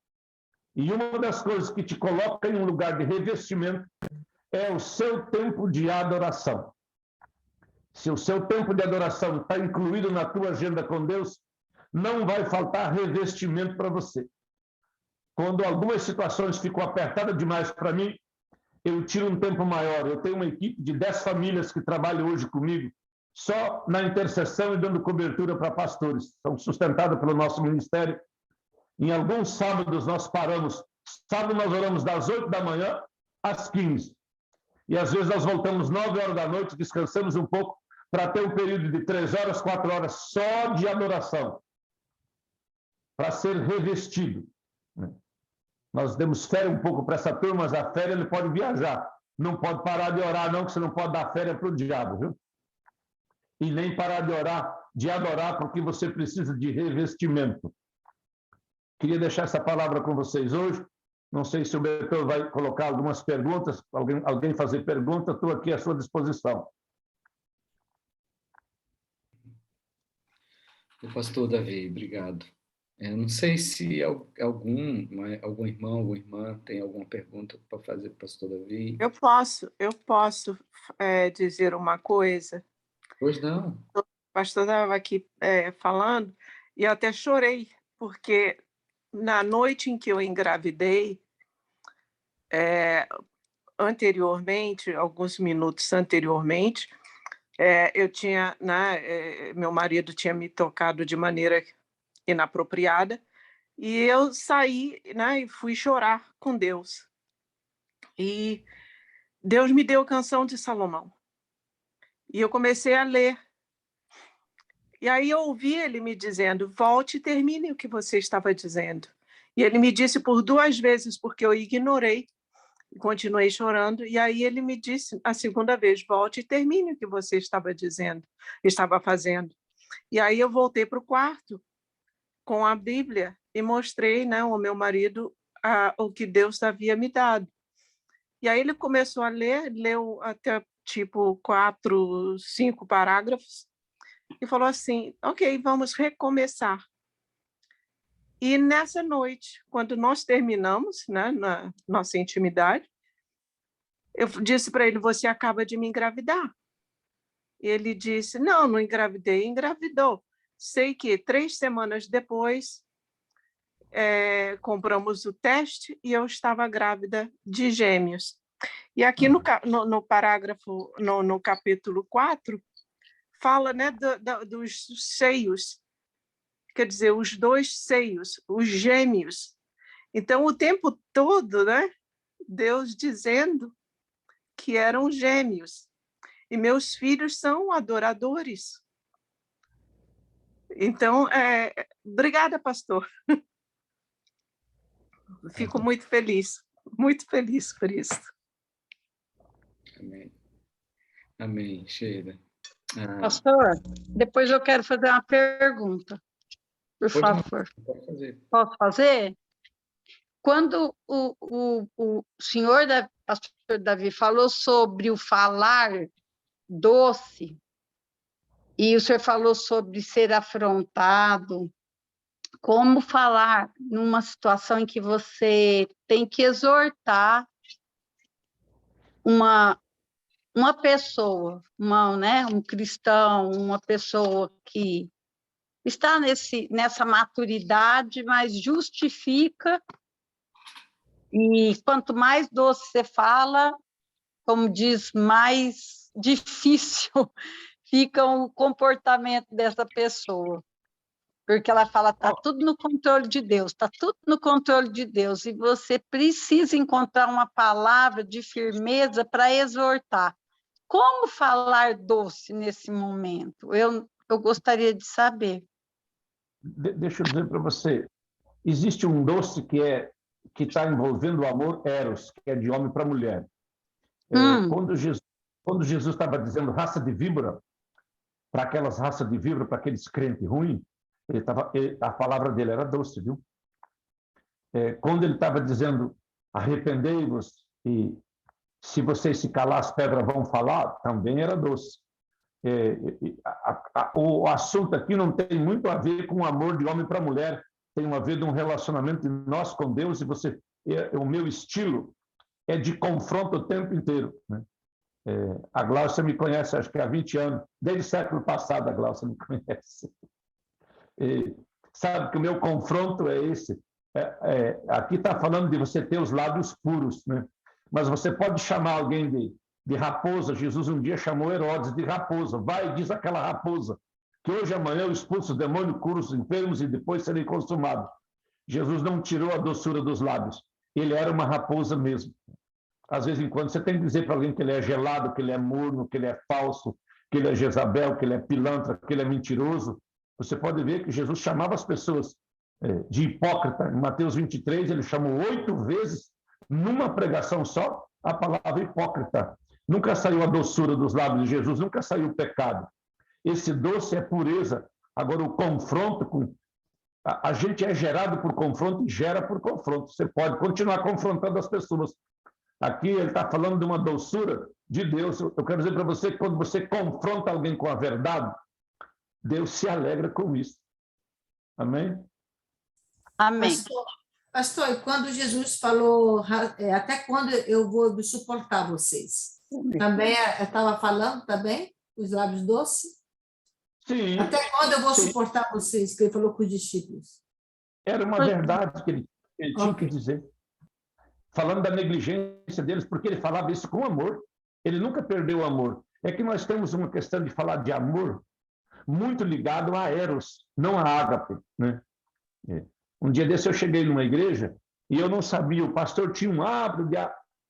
E uma das coisas que te coloca em um lugar de revestimento é o seu tempo de adoração. Se o seu tempo de adoração está incluído na tua agenda com Deus, não vai faltar revestimento para você. Quando algumas situações ficam apertadas demais para mim, eu tiro um tempo maior. Eu tenho uma equipe de 10 famílias que trabalham hoje comigo, só na intercessão e dando cobertura para pastores. São sustentadas pelo nosso ministério. Em alguns sábados nós paramos. Sábado nós oramos das 8 da manhã às 15. E às vezes nós voltamos 9 horas da noite, descansamos um pouco, para ter um período de 3 horas, 4 horas só de adoração. Para ser revestido. Nós demos férias um pouco para essa turma, mas a férias ele pode viajar. Não pode parar de orar, não, que você não pode dar férias para o diabo, viu? E nem parar de orar de adorar, porque você precisa de revestimento. Queria deixar essa palavra com vocês hoje. Não sei se o Betão vai colocar algumas perguntas, alguém fazer pergunta, estou aqui à sua disposição. O pastor Davi, obrigado. Eu não sei se algum irmão ou irmã tem alguma pergunta para fazer para o pastor Davi. Eu posso dizer uma coisa. Pois não. O pastor estava aqui falando e eu até chorei, porque na noite em que eu engravidei, anteriormente, alguns minutos anteriormente, eu tinha, meu marido tinha me tocado de maneira inapropriada e eu saí, e fui chorar com Deus. E Deus me deu a Canção de Salomão. E eu comecei a ler. E aí eu ouvi ele me dizendo, volte e termine o que você estava dizendo. E ele me disse por 2 vezes, porque eu ignorei, e continuei chorando. E aí ele me disse a segunda vez, volte e termine o que você estava dizendo, estava fazendo. E aí eu voltei para o quarto com a Bíblia e mostrei, ao meu marido o que Deus havia me dado. E aí ele começou a ler, leu até tipo 4, 5 parágrafos e falou assim, ok, vamos recomeçar. E nessa noite, quando nós terminamos, na nossa intimidade, eu disse para ele, você acaba de me engravidar. E ele disse, não engravidei, engravidou. Sei que 3 semanas depois, compramos o teste e eu estava grávida de gêmeos. E aqui no parágrafo, no capítulo 4, fala dos seios, quer dizer, os 2 seios, os gêmeos. Então, o tempo todo, Deus dizendo que eram gêmeos. E meus filhos são adoradores. Então, obrigada, pastor. Fico muito feliz por isso. Amém. Amém, Sheila. Pastor, depois eu quero fazer uma pergunta, por favor. Pode fazer. Posso fazer? Quando o senhor, pastor Davi, falou sobre o falar doce, e o senhor falou sobre ser afrontado, como falar numa situação em que você tem que exortar uma pessoa, um cristão, uma pessoa que está nessa maturidade, mas justifica, e quanto mais doce você fala, como diz, mais difícil fica o comportamento dessa pessoa. Porque ela fala, está tudo no controle de Deus, está tudo no controle de Deus, e você precisa encontrar uma palavra de firmeza para exortar. Como falar doce nesse momento? Eu gostaria de saber. Deixa eu dizer para você, existe um doce que está envolvendo o amor eros, que é de homem para mulher. Quando Jesus estava dizendo raça de víbora, para aquelas raças de víbora, para aqueles crentes ruins, a palavra dele era doce, viu? Quando ele estava dizendo arrependei-vos e se vocês se calar as pedras vão falar, também era doce. O assunto aqui não tem muito a ver com o amor de homem para mulher, tem a ver de um relacionamento de nós com Deus, e o meu estilo é de confronto o tempo inteiro, né? A Glaucia me conhece, acho que há 20 anos, desde o século passado a Glaucia me conhece. Sabe que o meu confronto é esse. Aqui está falando de você ter os lábios puros, né? Mas você pode chamar alguém de raposa. Jesus um dia chamou Herodes de raposa. Vai, diz aquela raposa, que hoje amanhã eu expulso o demônio, curo os enfermos e depois serei consumado. Jesus não tirou a doçura dos lábios. Ele era uma raposa mesmo. Às vezes, em quando, você tem que dizer para alguém que ele é gelado, que ele é morno, que ele é falso, que ele é Jezabel, que ele é pilantra, que ele é mentiroso. Você pode ver que Jesus chamava as pessoas de hipócrita. Em Mateus 23, ele chamou 8 vezes, numa pregação só, a palavra hipócrita. Nunca saiu a doçura dos lábios de Jesus, nunca saiu o pecado. Esse doce é pureza. Agora, o confronto com... A gente é gerado por confronto e gera por confronto. Você pode continuar confrontando as pessoas. Aqui ele está falando de uma doçura de Deus. Eu quero dizer para você que quando você confronta alguém com a verdade, Deus se alegra com isso. Amém? Amém. Pastor, e quando Jesus falou, até quando eu vou suportar vocês? Também estava falando também, os lábios doces? Sim. Até quando eu vou sim. suportar vocês? Que ele falou com os discípulos. Era uma verdade que ele tinha que Ok. dizer. Falando da negligência deles, porque ele falava isso com amor. Ele nunca perdeu o amor. É que nós temos uma questão de falar de amor muito ligado a eros, não a ágape, né? Um dia desse eu cheguei numa igreja e eu não sabia, o pastor tinha um hábito de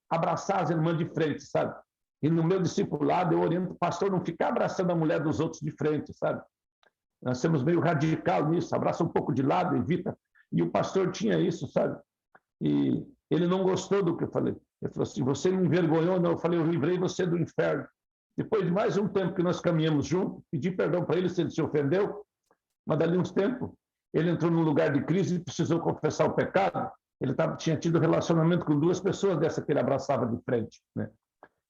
abraçar as irmãs de frente, sabe? E no meu discipulado eu oriento o pastor não ficar abraçando a mulher dos outros de frente, sabe? Nós somos meio radical nisso, abraça um pouco de lado, evita. E o pastor tinha isso, sabe? E ele não gostou do que eu falei. Ele falou assim, você me envergonhou? Não, eu falei, eu livrei você do inferno. Depois de mais um tempo que nós caminhamos juntos, pedi perdão para ele se ele se ofendeu, mas dali uns tempos, ele entrou num lugar de crise e precisou confessar o pecado. Ele tinha tido relacionamento com 2 pessoas dessa que ele abraçava de frente, né?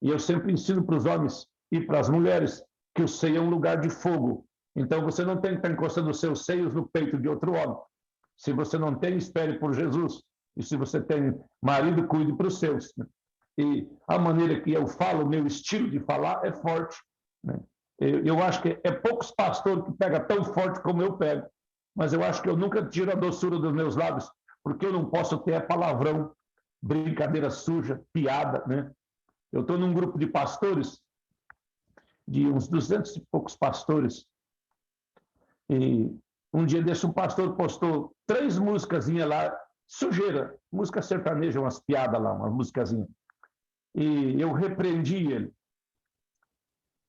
E eu sempre ensino para os homens e para as mulheres que o seio é um lugar de fogo. Então, você não tem que estar encostando os seus seios no peito de outro homem. Se você não tem, espere por Jesus. E se você tem marido, cuide para os seus, né? E a maneira que eu falo, o meu estilo de falar é forte, né? Eu acho que é poucos pastores que pegam tão forte como eu pego, mas eu acho que eu nunca tiro a doçura dos meus lábios, porque eu não posso ter palavrão, brincadeira suja, piada, né? Eu estou num grupo de pastores, de uns 200 e poucos pastores, e um dia desse um pastor postou 3 musicazinhas lá, sujeira, música sertaneja, umas piadas lá, umas musicazinhas. E eu repreendi ele.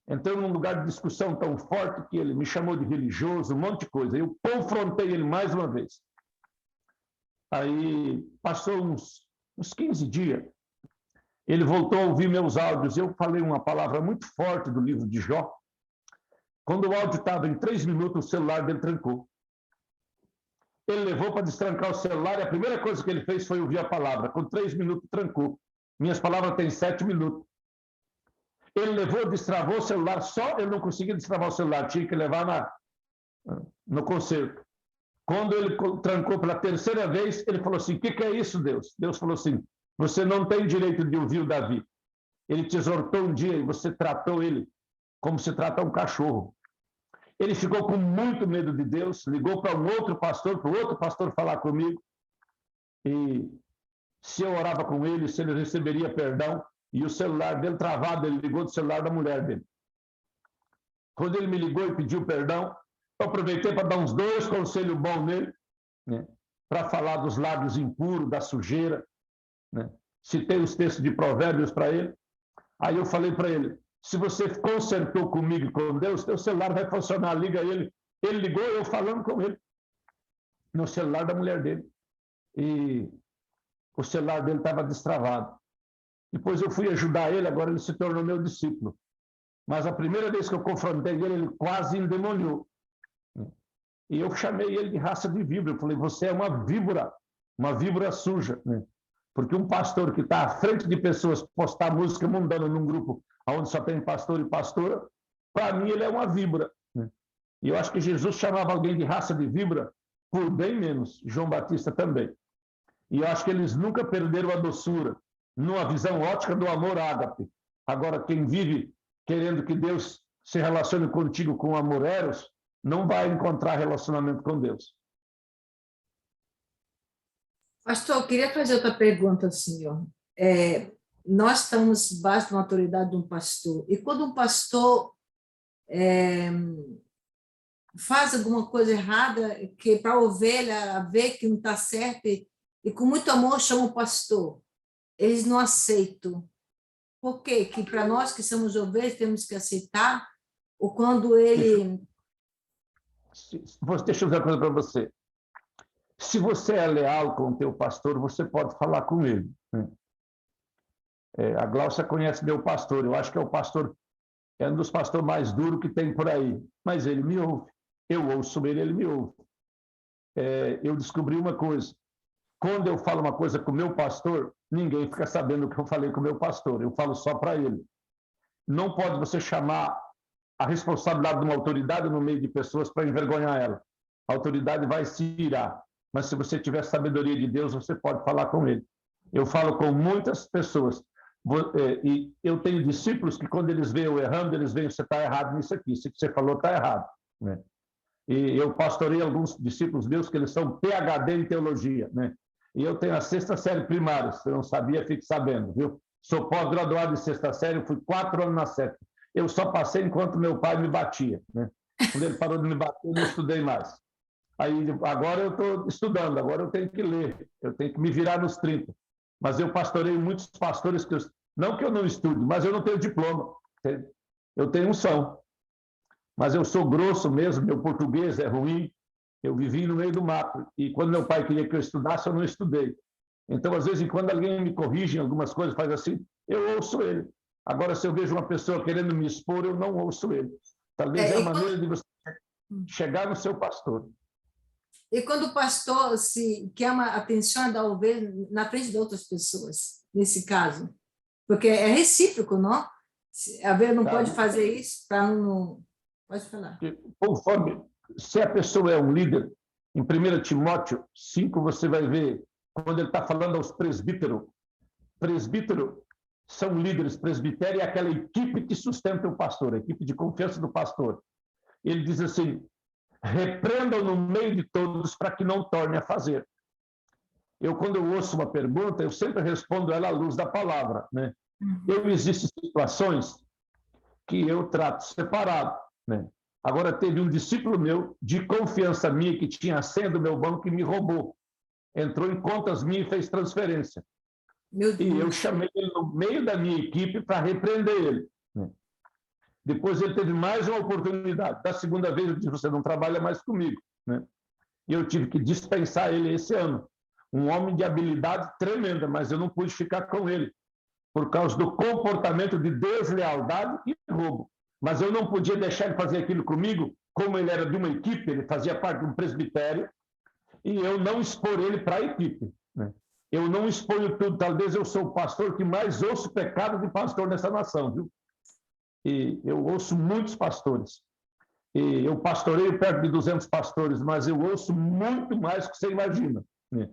Entrou num lugar de discussão tão forte que ele me chamou de religioso, um monte de coisa. Eu confrontei ele mais uma vez. Aí passou uns 15 dias. Ele voltou a ouvir meus áudios. Eu falei uma palavra muito forte do livro de Jó. Quando o áudio estava em 3 minutos, o celular dele trancou. Ele levou para destrancar o celular e a primeira coisa que ele fez foi ouvir a palavra. Com 3 minutos, trancou. Minhas palavras têm 7 minutos. Ele levou, destravou o celular, só ele não conseguia destravar o celular, tinha que levar no concerto. Quando ele trancou pela 3ª vez, ele falou assim, o que é isso, Deus? Deus falou assim, você não tem direito de ouvir o Davi. Ele te exortou um dia e você tratou ele como se trata um cachorro. Ele ficou com muito medo de Deus, ligou para um outro pastor, para o outro pastor falar comigo, e se eu orava com ele, se ele receberia perdão, e o celular dele travado, ele ligou do celular da mulher dele. Quando ele me ligou e pediu perdão, eu aproveitei para dar uns 2 conselhos bons nele, né? Para falar dos lábios impuros, da sujeira, né? Citei os textos de Provérbios para ele. Aí eu falei para ele, se você consertou comigo e com Deus, teu celular vai funcionar, liga ele. Ele ligou, eu falando com ele, no celular da mulher dele. E o celular dele estava destravado. Depois eu fui ajudar ele, agora ele se tornou meu discípulo. Mas a primeira vez que eu confrontei ele, ele quase endemoniou. E eu chamei ele de raça de víbora. Eu falei, você é uma víbora suja, né? Porque um pastor que está à frente de pessoas postar música mundana num grupo onde só tem pastor e pastora, para mim ele é uma víbora, né? E eu acho que Jesus chamava alguém de raça de víbora por bem menos, João Batista também. E eu acho que eles nunca perderam a doçura, numa visão ótica do amor ágape. Agora, quem vive querendo que Deus se relacione contigo com amor eros, não vai encontrar relacionamento com Deus. Pastor, eu queria fazer outra pergunta ao senhor. Nós estamos debaixo de uma autoridade de um pastor, e quando um pastor faz alguma coisa errada, que para a ovelha ver que não está certo, e com muito amor chama o pastor, eles não aceitam. Por quê? Que para nós que somos ovelhas temos que aceitar? Ou quando ele... Deixa eu dizer uma coisa para você. Se você é leal com o teu pastor, você pode falar com ele, né? A Glaucia conhece meu pastor, eu acho que é o pastor É um dos pastores mais duros que tem por aí, mas ele me ouve. Eu ouço ele, ele me ouve. Eu descobri uma coisa. Quando eu falo uma coisa com o meu pastor, ninguém fica sabendo o que eu falei com o meu pastor. Eu falo só para ele. Não pode você chamar a responsabilidade de uma autoridade no meio de pessoas para envergonhar ela. A autoridade vai se irar. Mas se você tiver sabedoria de Deus, você pode falar com ele. Eu falo com muitas pessoas. E eu tenho discípulos que, quando eles veem eu errando, eles veem, você está errado nisso aqui. Isso que você falou está errado. Né? E eu pastorei alguns discípulos meus que eles são PhD em teologia. Né? E eu tenho a 6ª série primária. Se eu não sabia, fique sabendo. Viu? Sou pós-graduado em 6ª série, fui 4 anos na 7ª. Eu só passei enquanto meu pai me batia. Né? Quando ele parou de me bater, eu não estudei mais. Aí, agora eu estou estudando, agora eu tenho que ler, eu tenho que me virar nos 30. Mas eu pastorei muitos pastores que não que eu não estude, mas eu não tenho diploma. Eu tenho unção. Mas eu sou grosso mesmo, meu português é ruim, eu vivi no meio do mato. E quando meu pai queria que eu estudasse, eu não estudei. Então, às vezes, quando alguém me corrige em algumas coisas, faz assim, eu ouço ele. Agora, se eu vejo uma pessoa querendo me expor, eu não ouço ele. Talvez é a maneira de você chegar no seu pastor. E quando o pastor se chama a atenção da ovelha na frente de outras pessoas, nesse caso? Porque é recíproco, não? A ovelha não pode fazer isso para não... Pode falar. Conforme, se a pessoa é um líder, em 1 Timóteo 5, você vai ver, quando ele está falando aos presbíteros, presbítero são líderes, presbitério é aquela equipe que sustenta o pastor, a equipe de confiança do pastor. Ele diz assim, repreendam no meio de todos para que não torne a fazer. Quando eu ouço uma pergunta, eu sempre respondo ela à luz da palavra. Né? Existem situações que eu trato separado. Né? Agora, teve um discípulo meu, de confiança minha, que tinha a senha do meu banco e me roubou. Entrou em contas minhas e fez transferência. E eu chamei ele no meio da minha equipe para repreender ele. Né? Depois ele teve mais uma oportunidade. Da segunda vez, eu disse, você não trabalha mais comigo. Né? E eu tive que dispensar ele esse ano. Um homem de habilidade tremenda, mas eu não pude ficar com ele, por causa do comportamento de deslealdade e roubo. Mas eu não podia deixar ele fazer aquilo comigo, como ele era de uma equipe, ele fazia parte de um presbitério, e eu não expor ele para a equipe. Né? Eu não exponho tudo. Talvez eu sou o pastor que mais ouço pecado de pastor nessa nação, viu? E eu ouço muitos pastores. E eu pastoreio perto de 200 pastores, mas eu ouço muito mais do que você imagina. Né?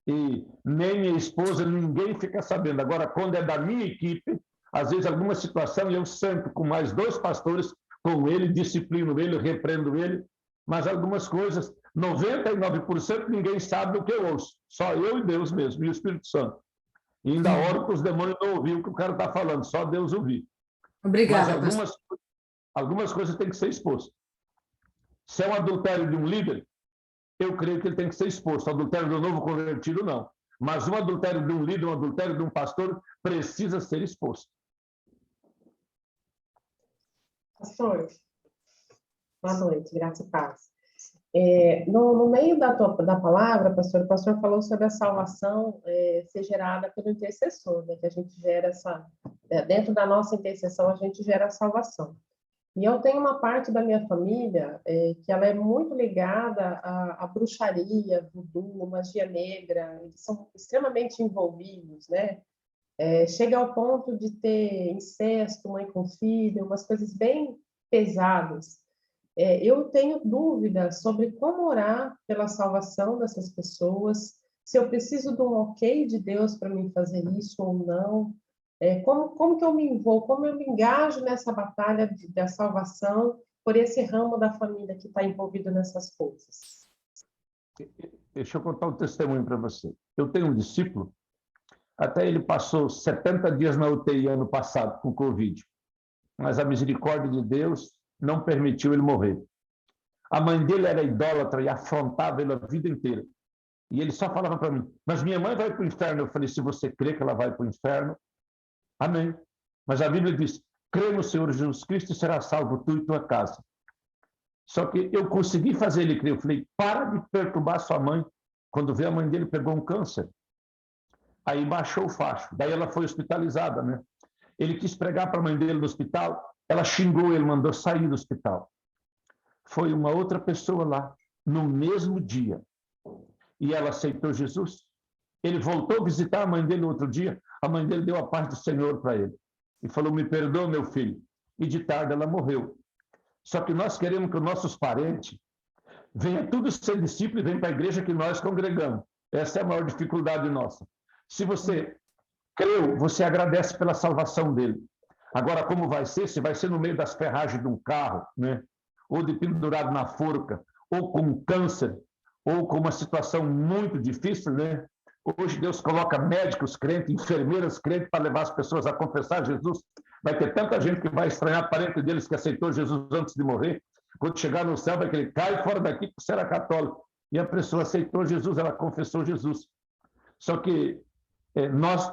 E nem minha esposa, ninguém fica sabendo. Agora, quando é da minha equipe, às vezes, alguma situação, eu sento com mais 2 pastores, com ele, disciplino ele, repreendo ele, mas algumas coisas, 99% ninguém sabe o que eu ouço. Só eu e Deus mesmo, e o Espírito Santo. E ainda oro que os demônios não ouviram o que o cara está falando, só Deus ouvir. Obrigada. Mas algumas coisas têm que ser expostas. Se é um adultério de um líder, eu creio que ele tem que ser exposto. O adultério do novo convertido, não. Mas um adultério de um líder, um adultério de um pastor, precisa ser exposto. Pastor, boa noite, graça e paz. No meio da palavra, pastor, o pastor falou sobre a salvação ser gerada pelo intercessor, né? Que a gente gera dentro da nossa intercessão, a gente gera a salvação. E eu tenho uma parte da minha família que ela é muito ligada à bruxaria, voodoo, magia negra, eles são extremamente envolvidos, né? Chega ao ponto de ter incesto, mãe com filho, umas coisas bem pesadas. Eu tenho dúvidas sobre como orar pela salvação dessas pessoas, se eu preciso de um ok de Deus para mim fazer isso ou não. Como que eu me envolvo, como eu me engajo nessa batalha da salvação por esse ramo da família que está envolvido nessas coisas. Deixa eu contar um testemunho para você. Eu tenho um discípulo, até ele passou 70 dias na UTI ano passado com Covid, mas a misericórdia de Deus não permitiu ele morrer. A mãe dele era idólatra e afrontava ele a vida inteira. E ele só falava para mim, mas minha mãe vai para o inferno. Eu falei, se você crê que ela vai para o inferno, amém. Mas a Bíblia diz, crê no Senhor Jesus Cristo e será salvo tu e tua casa. Só que eu consegui fazer ele crer. Eu falei, para de perturbar sua mãe. Quando veio a mãe dele, pegou um câncer. Aí baixou o facho. Daí ela foi hospitalizada, né? Ele quis pregar para a mãe dele no hospital. ela xingou ele, mandou sair do hospital. Foi uma outra pessoa lá, no mesmo dia, e ela aceitou Jesus. Ele voltou a visitar a mãe dele no outro dia, a mãe dele deu a paz do Senhor para ele. E falou, me perdoa, meu filho. E de tarde ela morreu. Só que nós queremos que os nossos parentes venham tudo ser discípulo e venham para a igreja que nós congregamos. Essa é a maior dificuldade nossa. Se você creu, você agradece pela salvação dele. Agora, como vai ser? Se vai ser no meio das ferragens de um carro, né? Ou de pendurado na forca, ou com câncer, ou com uma situação muito difícil, né? Hoje Deus coloca médicos crentes, enfermeiras crentes para levar as pessoas a confessar Jesus. Vai ter tanta gente que vai estranhar parente deles que aceitou Jesus antes de morrer. Quando chegar no céu, vai querer, cai fora daqui porque você era católico. E a pessoa aceitou Jesus, ela confessou Jesus. Só que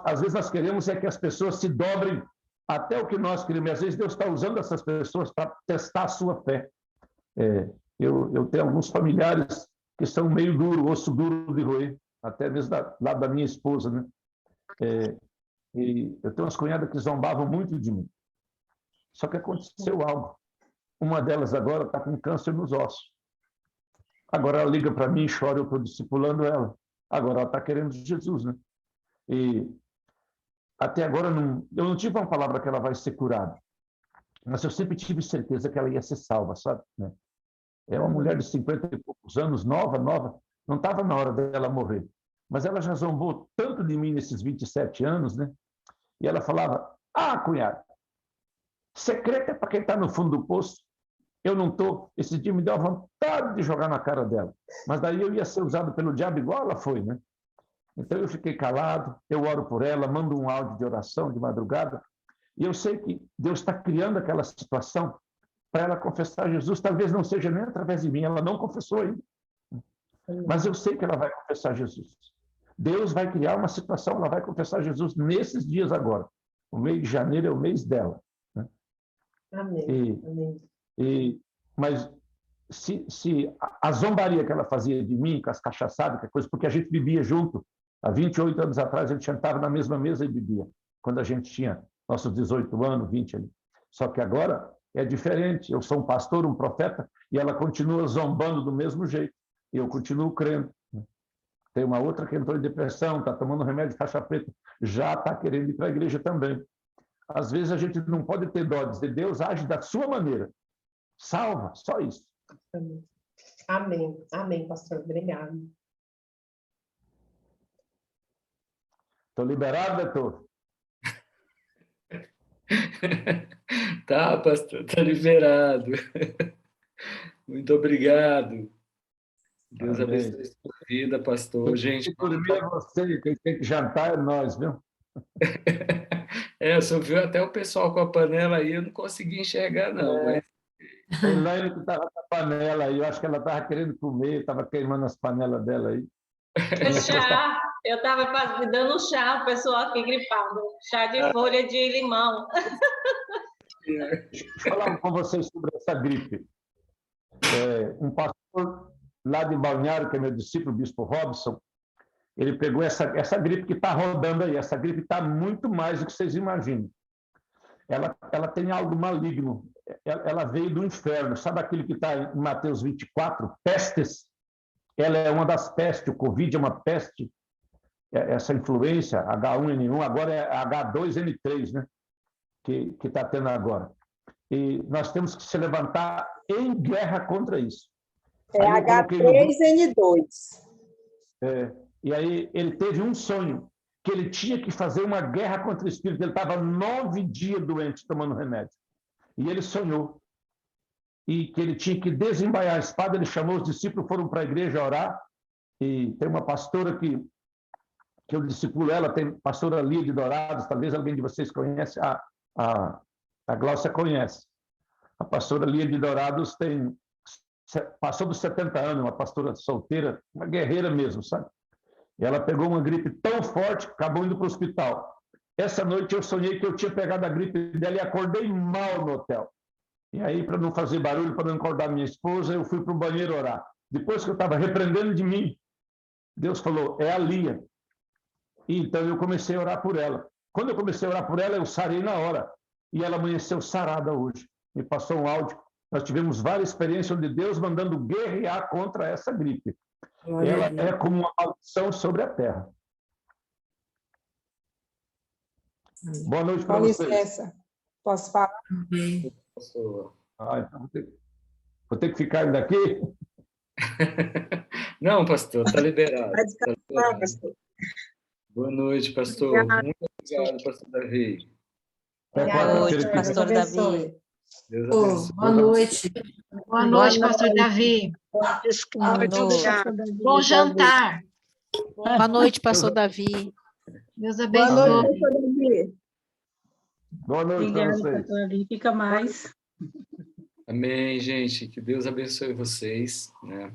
às vezes nós queremos é que as pessoas se dobrem até o que nós queremos. E às vezes Deus está usando essas pessoas para testar a sua fé. Eu tenho alguns familiares que são meio duro, osso duro de roer, até mesmo lá da minha esposa, né? E eu tenho umas cunhadas que zombavam muito de mim. Só que aconteceu algo. Uma delas agora está com câncer nos ossos. Agora ela liga para mim e chora, eu estou discipulando ela. Agora ela está querendo Jesus, né? E até agora eu não tive uma palavra que ela vai ser curada. Mas eu sempre tive certeza que ela ia ser salva, sabe? Né? É uma mulher de 50 e poucos anos, nova. Não estava na hora dela morrer. Mas ela já zombou tanto de mim nesses 27 anos, né? E ela falava, cunhado, secreto é para quem está no fundo do poço. Eu não estou. Esse dia me deu a vontade de jogar na cara dela. Mas daí eu ia ser usado pelo diabo igual ela foi, né? Então eu fiquei calado, eu oro por ela, mando um áudio de oração de madrugada, e eu sei que Deus está criando aquela situação para ela confessar Jesus. Talvez não seja nem através de mim, ela não confessou ainda. Mas eu sei que ela vai confessar Jesus. Deus vai criar uma situação, ela vai confessar Jesus nesses dias agora. O mês de janeiro é o mês dela. Né? Amém. Mas se a zombaria que ela fazia de mim, com as cachaçadas, porque a gente bebia junto, há 28 anos atrás a gente sentava na mesma mesa e bebia, quando a gente tinha nossos 18 anos, 20 ali. Só que agora é diferente, eu sou um pastor, um profeta, e ela continua zombando do mesmo jeito, e eu continuo crendo. Tem uma outra que entrou em depressão, está tomando remédio de faixa preta, já está querendo ir para a igreja também. Às vezes a gente não pode ter dó, dizer, Deus age da sua maneira. Salva, só isso. Amém, pastor. Obrigada. Estou liberado, doutor? Tá, pastor, está liberado. Muito obrigado. Deus Amém. abençoe a sua vida, pastor. Gente, dormir é você, quem tem que jantar é nós, viu? Você viu até o pessoal com a panela aí, eu não consegui enxergar, não. Mas... A Elaine que estava com a panela aí, eu acho que ela estava querendo comer, estava queimando as panelas dela aí. Chá, eu estava me dando chá, o pessoal aqui gripado. Chá de folha de limão. Deixa eu falar com vocês sobre essa gripe. Um pastor lá de Balneário, que é meu discípulo, o bispo Robson, ele pegou essa gripe que está rodando aí. Essa gripe está muito mais do que vocês imaginam. Ela tem algo maligno. Ela veio do inferno. Sabe aquele que está em Mateus 24? Pestes. Ela é uma das pestes. O Covid é uma peste. Essa influência, H1N1, agora é H2N3, né? Que está tendo agora. E nós temos que se levantar em guerra contra isso. É H3N2. E aí ele teve um sonho, que ele tinha que fazer uma guerra contra o espírito. Ele estava 9 dias doente, tomando remédio. E ele sonhou. E que ele tinha que desembaiar a espada. Ele chamou os discípulos, foram para a igreja orar. E tem uma pastora que eu discipulo ela, tem pastora Lia de Dourados, talvez alguém de vocês conhece, a Glaucia conhece. A pastora Lia de Dourados passou dos 70 anos, uma pastora solteira, uma guerreira mesmo, sabe? E ela pegou uma gripe tão forte que acabou indo para o hospital. Essa noite eu sonhei que eu tinha pegado a gripe dela e acordei mal no hotel. E aí, para não fazer barulho, para não acordar minha esposa, eu fui para o banheiro orar. Depois que eu estava repreendendo de mim, Deus falou, é a Lia. E então eu comecei a orar por ela. Quando eu comecei a orar por ela, eu sarei na hora. E ela amanheceu sarada hoje. me passou um áudio. Nós tivemos várias experiências onde Deus mandando guerrear contra essa gripe. Ela é como uma maldição sobre a terra. Boa noite para Com vocês. licença, posso falar? Então vou ter que ficar ainda aqui? Não, pastor, está liberado. Vai descansar, pastor. Boa noite, pastor. Muito obrigado, pastor Davi. Obrigada, Boa pastor. noite, Deus abençoe. Deus abençoe. Boa noite. Boa noite, pastor Davi. Bom jantar. Boa noite, pastor Davi. Deus Boa abençoe. noite, pastor Davi. Boa noite para Obrigada, vocês. pastor Davi. Fica mais. Amém, gente. Que Deus abençoe vocês, né?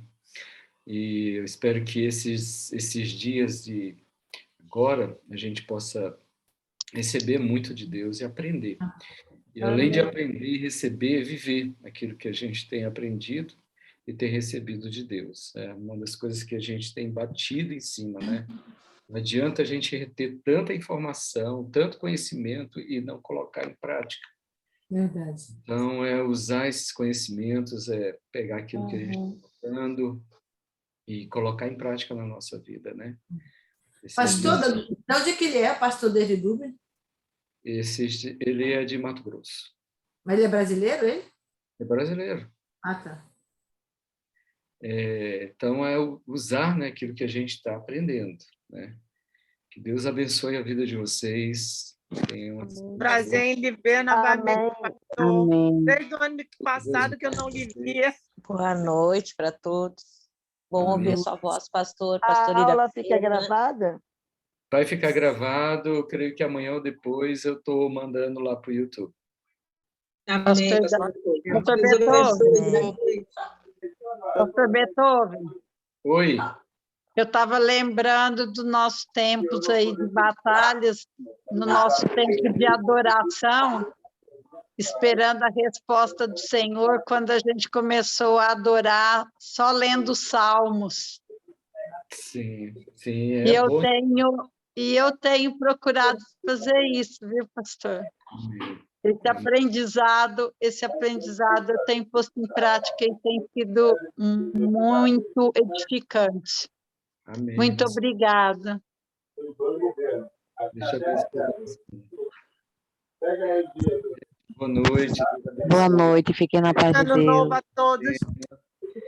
E eu espero que esses dias de agora a gente possa receber muito de Deus e aprender. E além de aprender e receber, viver aquilo que a gente tem aprendido e ter recebido de Deus. É uma das coisas que a gente tem batido em cima, né? Não adianta a gente reter tanta informação, tanto conhecimento e não colocar em prática. Verdade. Então, é usar esses conhecimentos, é pegar aquilo que a gente está falando e colocar em prática na nossa vida, né? Pastor, de onde é que ele é, pastor David Duber? Ele é de Mato Grosso. Mas ele é brasileiro, ele? É brasileiro. Ah, tá. Então, é usar, né, aquilo que a gente está aprendendo, né? Que Deus abençoe a vida de vocês. Prazer em lhe ver novamente, pastor. Desde o ano passado que eu não lhe via. Boa noite para todos. Bom ouvir sua voz, pastor. A aula fica gravada? Vai ficar gravado, eu creio que amanhã ou depois eu estou mandando lá para o YouTube. Amém. Pastor Beethoven. Oi. Eu estava lembrando dos nossos tempos aí de batalhas, no nosso tempo de adoração, esperando a resposta do Senhor, quando a gente começou a adorar só lendo salmos. Sim, E eu tenho procurado fazer isso, viu, pastor? Esse aprendizado eu tenho posto em prática e tem sido muito edificante. Amém. Muito obrigada. Deixa eu ver. Boa noite. Boa noite, fiquem na paz de Ano Deus. novo a todos.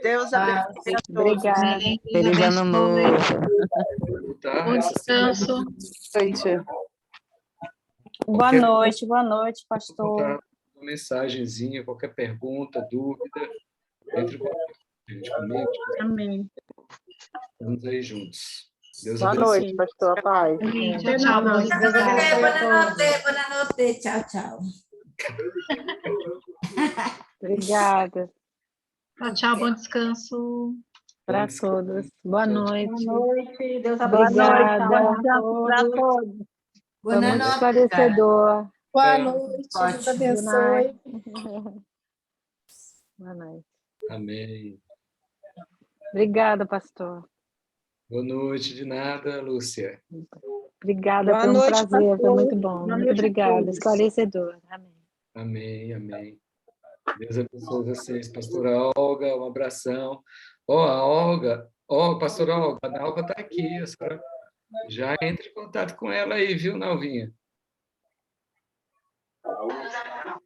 Deus abençoe a todos. Obrigada. Feliz ano novo. Bom descanso. Boa noite, pastor. Uma mensagenzinha, qualquer pergunta, dúvida, entre em contato comigo. Amém. Estamos aí juntos. Deus Boa abençoe. noite, pastor. Paz. Tchau, Boa noite. Tchau, tchau. Obrigada. Tchau, bom descanso. Para todos. Boa noite. Boa noite. Deus Obrigada. Para todos. Foi muito esclarecedor. Boa noite. Deus abençoe. Boa noite. Amém. Obrigada, pastor. Boa noite, de nada, Lúcia. Obrigada, Boa foi um noite, prazer, pastor. foi muito bom. Boa Muito noite a obrigada, todos. esclarecedor. Amém. Amém, amém. Deus abençoe vocês. Pastora Olga, um abração. A Olga, pastora Olga, a Nalva está aqui. A senhora já entre em contato com ela aí, viu, Nalvinha?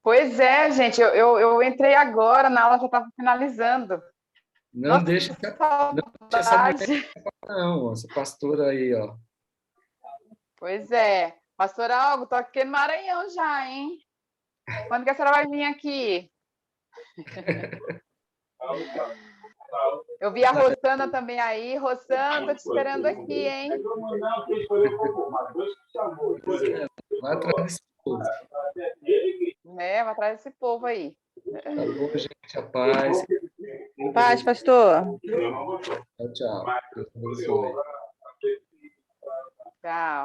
Pois é, gente, eu entrei agora, na aula já estava finalizando. Não deixa essa mulher, não, essa pastora aí, ó. Pois é. Pastora Algo, tô aqui no Maranhão já, hein? Quando que a senhora vai vir aqui? Eu vi a Rosana também aí. Rosana, tô te esperando aqui, hein? Vai atrás desse povo. Vai atrás desse povo aí. Tá bom, gente, a paz. Paz, pastor. Tchau, tchau. Deus abençoe. Tchau.